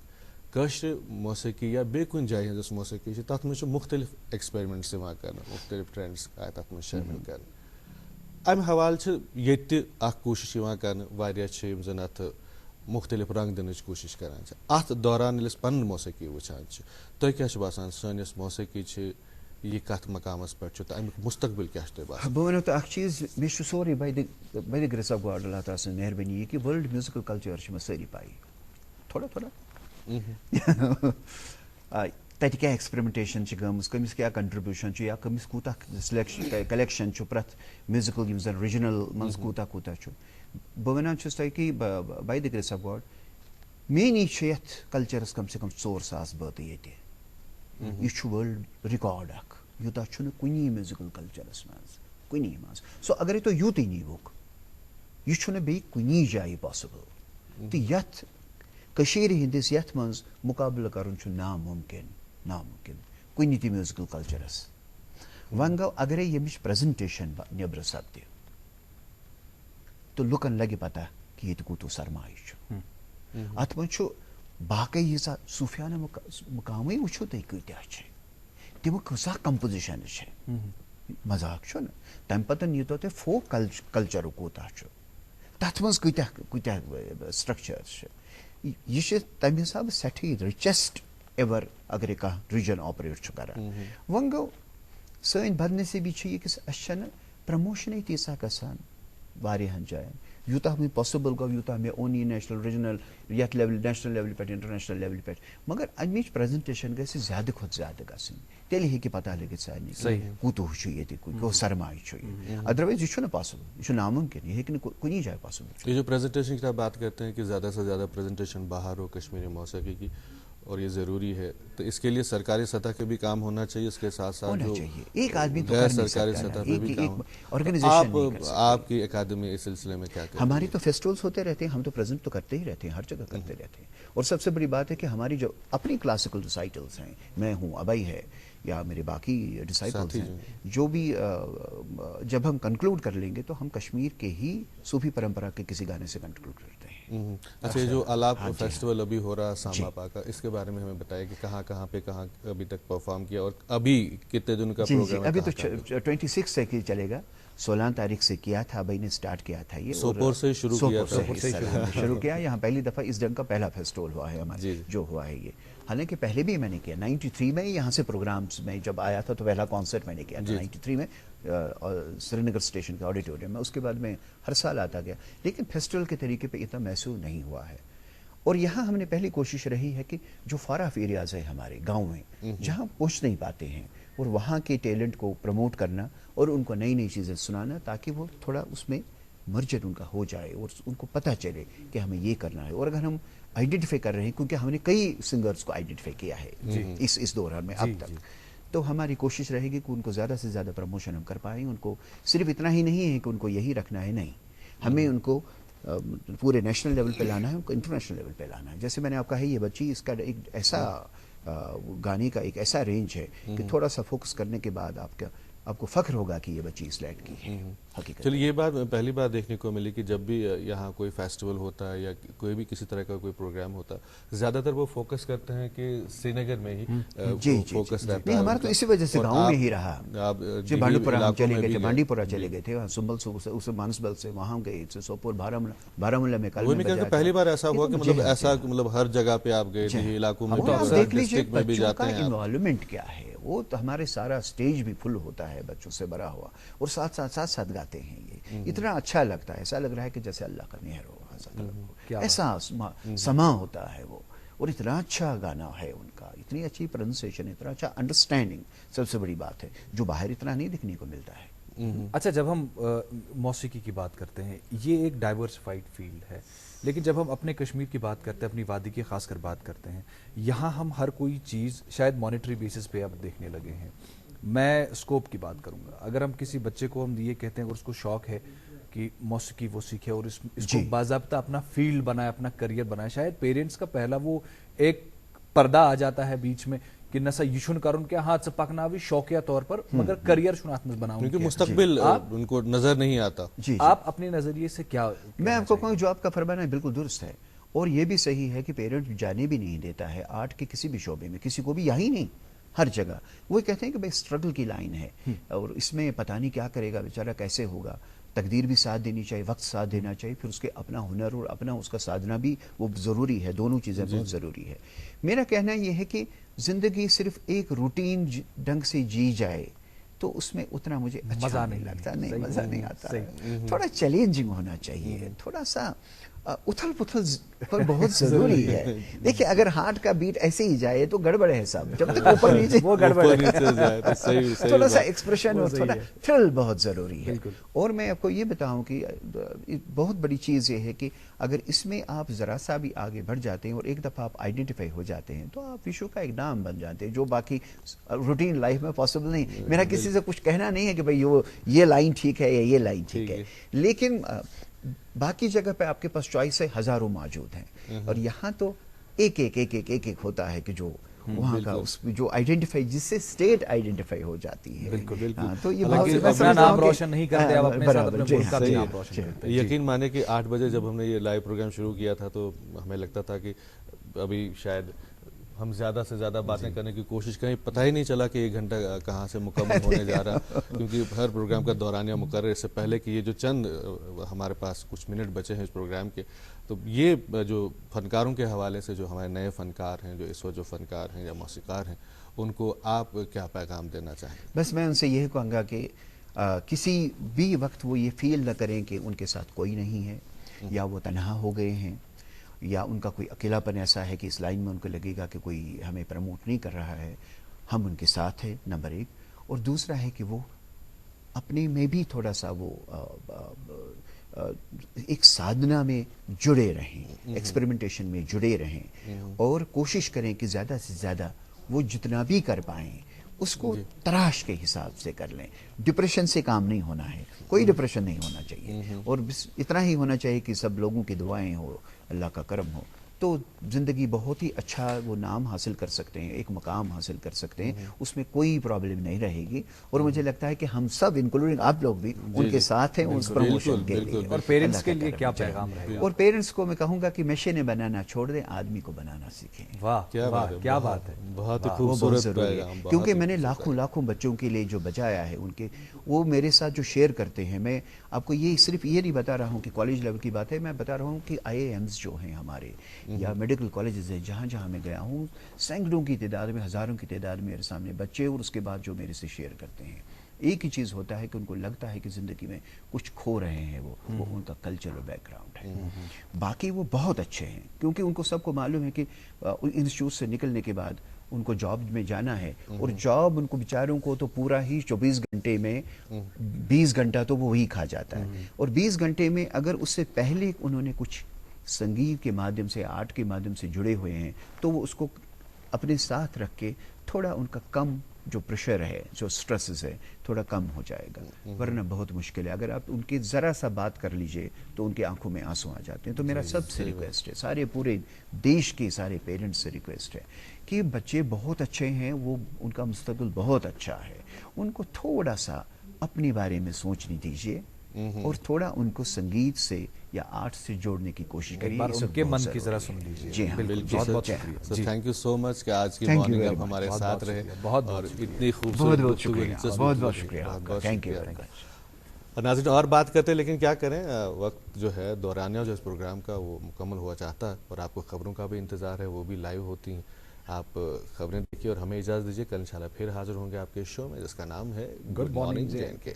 کٲشرِ موسیقی یا بیٚیہِ کُنہِ جایہِ ہٕنٛز یۄس موسیقی چھِ تتھ منٛز چھِ مختلف ایکسپیرمنٹس یِوان کرنہٕ مختلف ٹرینڈس آیہِ تتھ منٛز شٲمِل کرنہٕ. امہِ حوالہٕ چھِ ییٚتہِ تہِ اکھ کوٗشش یِوان کرنہٕ واریاہ چھِ یِم زن اتھ مختلف رنٛگ دِنٕچ کوٗشش کران چھِ. اتھ دوران ییٚلہِ أسۍ پنٕنۍ موسیقی وٕچھان چھِ تۄہہِ کیٛاہ چھُ باسان سٲنۍ یۄس موسیقی چھِ یہ کتھ مقامس پٮ۪ٹھ چھُ تہٕ امیُک مستقبل کیٛاہ چھُ تۄہہِ باسان. بہٕ ونو تۄہہِ اکھ چیٖز مےٚ چھُ سورُے by the grace of God اللہ تعالیٰ سٕنٛز مہربٲنی یہِ کہِ وٲرلڈ میوٗزِکل کلچر چھِ مےٚ سٲری پاے تھوڑا تھوڑا تتہِ کیٛاہ ایکسپیرمنٹیشن چھِ گٔمٕژ کٔمِس کیٛاہ کنٹربیوٗشن چھُ یا کٔمِس کوٗتاہ سِلیکشن کلیکشن چھُ پرٛٮ۪تھ میوٗزِکل یِم زن رِجنل منٛز کوٗتاہ کوٗتاہ چھُ. بہٕ ونان چھُس تۄہہِ کہِ by the grace of God میٲنی چھِ یتھ کلچرس کم سے کم 4,000 بٲتھ ییٚتہِ. یہِ چھُ وٲرلڈ رِکاڈ اکھ یوٗتاہ چھُنہٕ کُنی میوٗزِکل کلچرس منٛز کُنی منٛز. سو اگرے تُہۍ یوٗتٕے نیٖہوٗکھ یہِ چھُنہٕ بیٚیہِ کُنی جایہِ پاسِبل تہٕ یتھ کٔشیٖرِ ہٕنٛدِس یتھ منٛز مُقابلہٕ کرُن چھُ نامُمکِن کُنہِ تہِ میوٗزِکل کلچرس. وۄنۍ گوٚو اگرے ییٚمِچ پریزنٹیشن نیبرٕ سپدِ تہٕ لُکن لگہِ پتہ کہِ ییٚتہِ کوٗتاہ سرمایہِ چھُ. اتھ منٛز چھُ باقٕے ییٖژاہ صوٗفیانہ مقامٕے وٕچھو تُہۍ کۭتیاہ چھِ تِمہٕ کۭژاہ کمپوزِشنہٕ چھِ مذاق چھُنہٕ. تمہِ پتہٕ ییٖتو تۄہہِ فوک کلچرُک کوٗتاہ چھُ تتھ منٛز کۭتیاہ سٹرکچر چھِ. یہِ چھِ تمہِ حسابہٕ سٮ۪ٹھٕے رِچسٹ ایور اگرے کانٛہہ ریجن آپریٹ چھُ کران. وۄنۍ گوٚو سٲنۍ بدنصیٖبی چھِ یہِ کہِ اَسہِ چھنہٕ پرموشنٕے تیٖژاہ گژھان واریاہن جاین. یوٗتاہ مےٚ پاسِبل گوٚو یوٗتاہ مےٚ اوٚن یہِ نیشنل رِجنل یتھ لیولہِ نیشنل لیولہِ پٮ۪ٹھ انٹرنیشنل لیولہِ پٮ۪ٹھ مگر امِچ پریزنٹیشن گژھِ زیادٕ کھۄتہٕ زیادٕ گژھٕنۍ. تیٚلہِ ہیٚکہِ پتہ لٔگِتھ سارنٕے کوٗتاہ چھُ ییٚتہِ کیٛاہ سرمایہِ چھُ یہِ. ادروایز یہِ چھُنہٕ پاسِبل یہِ چھُ نامُمکِن یہِ ہیٚکہِ نہٕ کُنی جایہِ پاسِبل. یہ جو پریزنٹیشن کی آپ بات کرتے ہیں کہ زیادہ سے زیادہ پریزنٹیشن باہر ہو کشمیری موسیقی کی اور یہ ضروری ہے تو اس کے لیے سرکاری سطح پہ بھی کام ہونا چاہیے اس کے ساتھ ساتھ جو غیر سرکاری سطح پہ بھی کام. آپ کی اکیڈمی اس سلسلے میں کیا کرتی ہے؟ ہماری تو فیسٹیولس ہوتے رہتے ہیں ہم تو پریزنٹ تو کرتے ہی رہتے ہیں ہر جگہ کرتے رہتے ہیں. اور سب سے بڑی بات ہے کہ ہماری جو اپنی کلاسیکل ریسائٹلس ہیں میں ہوں ابئی ہے یا میرے باقی ڈسائپلس ہیں جو بھی جب ہم کنکلوڈ کر لیں گے تو ہم کشمیر کے ہی صوفی پرمپرا کے کسی گانے سے کنکلوڈ کرتے ہیں. اچھا جو الاپ فیسٹیول ابھی ہو رہا سام باپا کا اس کے بارے میں ہمیں بتائیں کہ کہاں کہاں پہ کہاں ابھی تک پرفارم کیا اور ابھی کتنے دن کا پروگرام ہے؟ ابھی تو 26 سے چلے گا. 16 تاریخ سے کیا تھا ابھی نے سٹارٹ کیا تھا یہ سوپور سے شروع کیا. یہاں پہلی دفعہ اس ڈنگ کا پہلا فیسٹیول ہوا ہے ہمارا جو ہوا ہے یہ. حالانکہ پہلے بھی میں نے کیا 93 میں یہاں سے پروگرامس میں جب آیا تھا تو پہلا کانسرٹ میں نے کیا 93 میں سری نگر اسٹیشن کے آڈیٹوریم میں. اس کے بعد میں ہر سال آتا گیا لیکن فیسٹیول کے طریقے پہ اتنا محسوس نہیں ہوا ہے. اور یہاں ہم نے پہلی کوشش رہی ہے کہ جو فار آف ایریاز ہیں ہمارے گاؤں میں جہاں پہنچ نہیں پاتے ہیں اور وہاں کے ٹیلنٹ کو پروموٹ کرنا اور ان کو نئی نئی چیزیں سنانا تاکہ وہ تھوڑا اس میں مرجن ان کا ہو جائے اور ان کو پتہ چلے کہ ہمیں یہ کرنا ہے. اور اگر ہم آئیڈینٹیفائی کر رہے ہیں کیونکہ ہم نے کئی سنگرز کو آئیڈینٹیفائی کیا ہے اس دوران میں اب تک تو ہماری کوشش رہے گی کہ ان کو زیادہ سے زیادہ پروموشن ہم کر پائیں. ان کو صرف اتنا ہی نہیں ہے کہ ان کو یہی رکھنا ہے, نہیں, ہمیں ان کو پورے نیشنل لیول پہ لانا ہے, ان کو انٹرنیشنل لیول پہ لانا ہے. جیسے میں نے آپ کہا ہے یہ بچی اس کا ایک ایسا گانے کا ایک ایسا رینج ہے کہ تھوڑا سا فوکس کرنے کے بعد آپ کو فخر ہوگا کہ یہ بچی اس لینڈ کی ہے حقیقت. چلیے یہ بات پہلی بار دیکھنے کو ملی کہ جب بھی یہاں کوئی فیسٹیول ہوتا ہے یا کوئی بھی کسی طرح کا کوئی پروگرام ہوتا ہے زیادہ تر وہ فوکس کرتے ہیں کہ سری نگر میں ہی فوکس رہتا ہے. نہیں ہمارا تو اسی وجہ سے گاؤں میں ہی رہا. جب بانڈی پورہ ہم چلے گئے تھے, بانڈی پورہ چلے گئے تھے, سنبل سے مانسبل سے وہاں گئے, سوپور بارہمولہ میں پہلی بار ایسا ہوا کہ مطلب ایسا مطلب ہر جگہ پہ آپ گئے تھے علاقوں میں دیکھ لیجیے بچوں کا انوالومنٹ کیا ہے. وہ تو ہمارے سارا سٹیج بھی فل ہوتا ہے بچوں سے بھرا ہوا اور ساتھ گاتے ہیں. یہ اتنا اچھا لگتا ہے, ایسا لگ رہا ہے کہ جیسے اللہ کا مہر ہو, ایسا سما ہوتا ہے وہ. اور اتنا اچھا گانا ہے ان کا, اتنی اچھی پروننسیشن, اتنا اچھا انڈرسٹینڈنگ, سب سے بڑی بات ہے جو باہر اتنا نہیں دیکھنے کو ملتا ہے. اچھا, جب ہم موسیقی کی بات کرتے ہیں یہ ایک ڈائیورسفائڈ فیلڈ ہے, لیکن جب ہم اپنے کشمیر کی بات کرتے ہیں, اپنی وادی کی خاص کر بات کرتے ہیں, یہاں ہم ہر کوئی چیز شاید مانیٹری بیسس پہ اب دیکھنے لگے ہیں. میں اسکوپ کی بات کروں گا. اگر ہم کسی بچے کو ہم یہ کہتے ہیں اور اس کو شوق ہے کہ موسیقی وہ سیکھے اور اس کو باضابطہ اپنا فیلڈ بنائے, اپنا کریئر بنائے, شاید پیرنٹس کا پہلا وہ ایک پردہ آ جاتا ہے بیچ میں کہ نسا یہ شن کرن کے ہاتھ سے پکنا بھی شوقیہ طور پر, مگر کریئر شن ہاتھ میں بناؤں کیونکہ مستقبل ان کو نظر نہیں آتا. آپ اپنے نظریے سے کیا میں آپ کو کہوں, جو آپ کا فرمانا ہے بالکل درست ہے, اور یہ بھی صحیح ہے کہ پیرنٹ جانے بھی نہیں دیتا ہے آرٹ کے کسی بھی شعبے میں, کسی کو بھی, یہی نہیں ہر جگہ. وہ کہتے ہیں کہ بھائی اسٹرگل کی لائن ہے اور اس میں پتہ نہیں کیا کرے گا بیچارہ, کیسے ہوگا. تقدیر بھی ساتھ دینی چاہیے, وقت ساتھ دینا چاہیے, پھر اس کے اپنا ہنر اور اپنا اس کا سادھنا بھی وہ ضروری ہے. دونوں چیزیں بہت ضروری ہے. میرا کہنا یہ ہے کہ زندگی صرف ایک روٹین ڈھنگ سے جی جائے تو اس میں اتنا مجھے اچھا نہیں لگتا, نہیں مزہ نہیں آتا. تھوڑا چیلنجنگ ہونا چاہیے, تھوڑا سا اتھل پتھل پر بہت ضروری ہے. دیکھیں اگر ہارٹ کا بیٹ ایسے ہی جائے تو گڑبڑ ہے سب, جب تک اوپر نیچے وہ گڑبڑ ہے. تھوڑا سا ایکسپریشن اور تھوڑا تھرل بہت ضروری ہے. اور میں آپ کو یہ بتاؤں کہ بہت بڑی چیز یہ ہے کہ اگر اس میں آپ ذرا سا بھی آگے بڑھ جاتے ہیں اور ایک دفعہ آپ آئیڈینٹیفائی ہو جاتے ہیں تو آپ وشو کا ایک نام بن جاتے ہیں, جو باقی روٹین لائف میں پاسبل نہیں. میرا کسی سے کچھ کہنا نہیں ہے کہ بھائی یہ لائن ٹھیک ہے یا یہ لائن ٹھیک ہے, لیکن باقی جگہ پہ آپ کے پاس چوائس ہے ہزاروں موجود ہیں, اور یہاں تو ایک ایک ہوتا ہے کہ جو وہاں کا اس جو آئیڈینٹیفائی, جس سے اسٹیٹ آئیڈینٹیفائی ہو جاتی ہے. بالکل. تو یہ اپنا نام روشن نہیں کرتے, آپ اپنے ساتھ اپنے ملک کا بھی نام روشن کرتے ہیں. یقین مانے کہ 8 بجے جب ہم نے یہ لائیو پروگرام شروع کیا تھا تو ہمیں لگتا تھا کہ ابھی شاید ہم زیادہ سے زیادہ باتیں کرنے کی کوشش کریں, پتہ ہی نہیں چلا کہ 1 گھنٹہ کہاں سے مکمل ہونے جا رہا, کیونکہ ہر پروگرام کا دورانیہ مقرر. اس سے پہلے کہ یہ جو چند ہمارے پاس کچھ منٹ بچے ہیں اس پروگرام کے, تو یہ جو فنکاروں کے حوالے سے جو ہمارے نئے فنکار ہیں, جو اس وقت جو فنکار ہیں یا موسیقار ہیں, ان کو آپ کیا پیغام دینا چاہیں؟ بس میں ان سے یہی کہوں گا کہ کسی بھی وقت وہ یہ فیل نہ کریں کہ ان کے ساتھ کوئی نہیں ہے, یا وہ تنہا ہو گئے ہیں, یا ان کا کوئی اکیلا پن ایسا ہے کہ اس لائن میں ان کو لگے گا کہ کوئی ہمیں پروموٹ نہیں کر رہا ہے. ہم ان کے ساتھ ہیں, نمبر 1. اور دوسرا ہے کہ وہ اپنے میں بھی تھوڑا سا وہ ایک سادھنا میں جڑے رہیں, ایکسپریمنٹیشن میں جڑے رہیں, اور کوشش کریں کہ زیادہ سے زیادہ وہ جتنا بھی کر پائیں اس کو تراش کے حساب سے کر لیں. ڈپریشن سے کام نہیں ہونا ہے, کوئی ڈپریشن نہیں ہونا چاہیے, اور بس اتنا ہی ہونا چاہیے کہ سب لوگوں کی دعائیں ہو, اللہ کا کرم ہو, تو زندگی بہت ہی اچھا وہ نام حاصل کر سکتے ہیں, ایک مقام حاصل کر سکتے ہیں, اس میں کوئی پرابلم نہیں رہے گی. اور مجھے لگتا ہے کہ ہم سب انکلوڈنگ آپ لوگ بھی ان کے ساتھ ہیں اس پروموشن کے لیے. اور پیرنٹس کے لیے کیا پیغام رہے گا؟ اور پیرنٹس کو میں کہوں گا کہ مشینیں بنانا چھوڑ دیں, آدمی کو بنانا سیکھیں. واہ کیا بات ہے, بہت ہی خوبصورت پیغام. کیونکہ میں نے لاکھوں بچوں کے لیے جو بجایا ہے, ان کے وہ میرے ساتھ جو شیئر کرتے ہیں, میں آپ کو یہ صرف یہ نہیں بتا رہا ہوں کہ کالج لیول کی بات ہے, میں بتا رہا ہوں کہ IIMs جو ہیں ہمارے یا میڈیکل کالجز ہیں, جہاں جہاں میں گیا ہوں, سینکڑوں کی تعداد میں, ہزاروں کی تعداد میں میرے سامنے بچے, اور اس کے بعد جو میرے سے شیئر کرتے ہیں, ایک ہی چیز ہوتا ہے کہ ان کو لگتا ہے کہ زندگی میں کچھ کھو رہے ہیں, وہ ان کا کلچر اور بیک گراؤنڈ ہے. باقی وہ بہت اچھے ہیں, کیونکہ ان کو سب کو معلوم ہے کہ انسٹیٹیوٹ سے نکلنے کے بعد ان کو جاب میں جانا ہے, اور جاب ان کو بیچاروں کو تو پورا ہی 24 گھنٹے میں 20 گھنٹہ تو وہ وہی کھا جاتا ہے. اور 20 گھنٹے میں اگر اس سے پہلے انہوں نے کچھ سنگیت کے مادھیم سے, آرٹ کے مادھیم سے جڑے ہوئے ہیں, تو وہ اس کو اپنے ساتھ رکھ کے تھوڑا ان کا کم جو پریشر ہے، جو سٹریسز ہے، تھوڑا کم ہو جائے گا، ورنہ بہت مشکل ہے. اگر آپ ان کی ذرا سا بات کر لیجئے تو ان کی آنکھوں میں آنسو آ جاتے ہیں. تو میرا سب سے ریکویسٹ ہے، سارے پورے دیش کے سارے پیرنٹس سے ریکویسٹ ہے کہ بچے بہت اچھے ہیں، وہ ان کا مستقبل بہت اچھا ہے، ان کو تھوڑا سا اپنے بارے میں سوچنے دیجئے اور تھوڑا ان کو سنگیت سے یا آرٹ سے جوڑنے کی کوشش کریے. بار ان کے من کی ذرا سن لیجیے. جی ہاں، بالکل. بہت بہت شکریہ. سو تھینک یو سو مچ کہ آج کی Thank you مارننگ very آپ much. ہمارے ساتھ رہے بہت اور بہت اتنی بہت خوبصورت بہت گفتگو، شکریہ، دلچسپ بہت گفتگو بہت کی. شکریہ آپ کا. بہت تھینک یو شکریہ. Very much. اور ناظرین اور بات کرتے ہیں، لیکن کیا کریں، وقت جو ہے دورانیہ جو اس پروگرام کا وہ مکمل ہوا چاہتا ہے، اور آپ کو خبروں کا بھی انتظار ہے، وہ بھی لائیو ہوتی ہیں. آپ خبریں دیکھیے اور ہمیں اجازت دیجیے. کل انشاءاللہ پھر حاضر ہوں گے آپ کے شو میں جس کا نام ہے گڈ مارننگ جے این کے.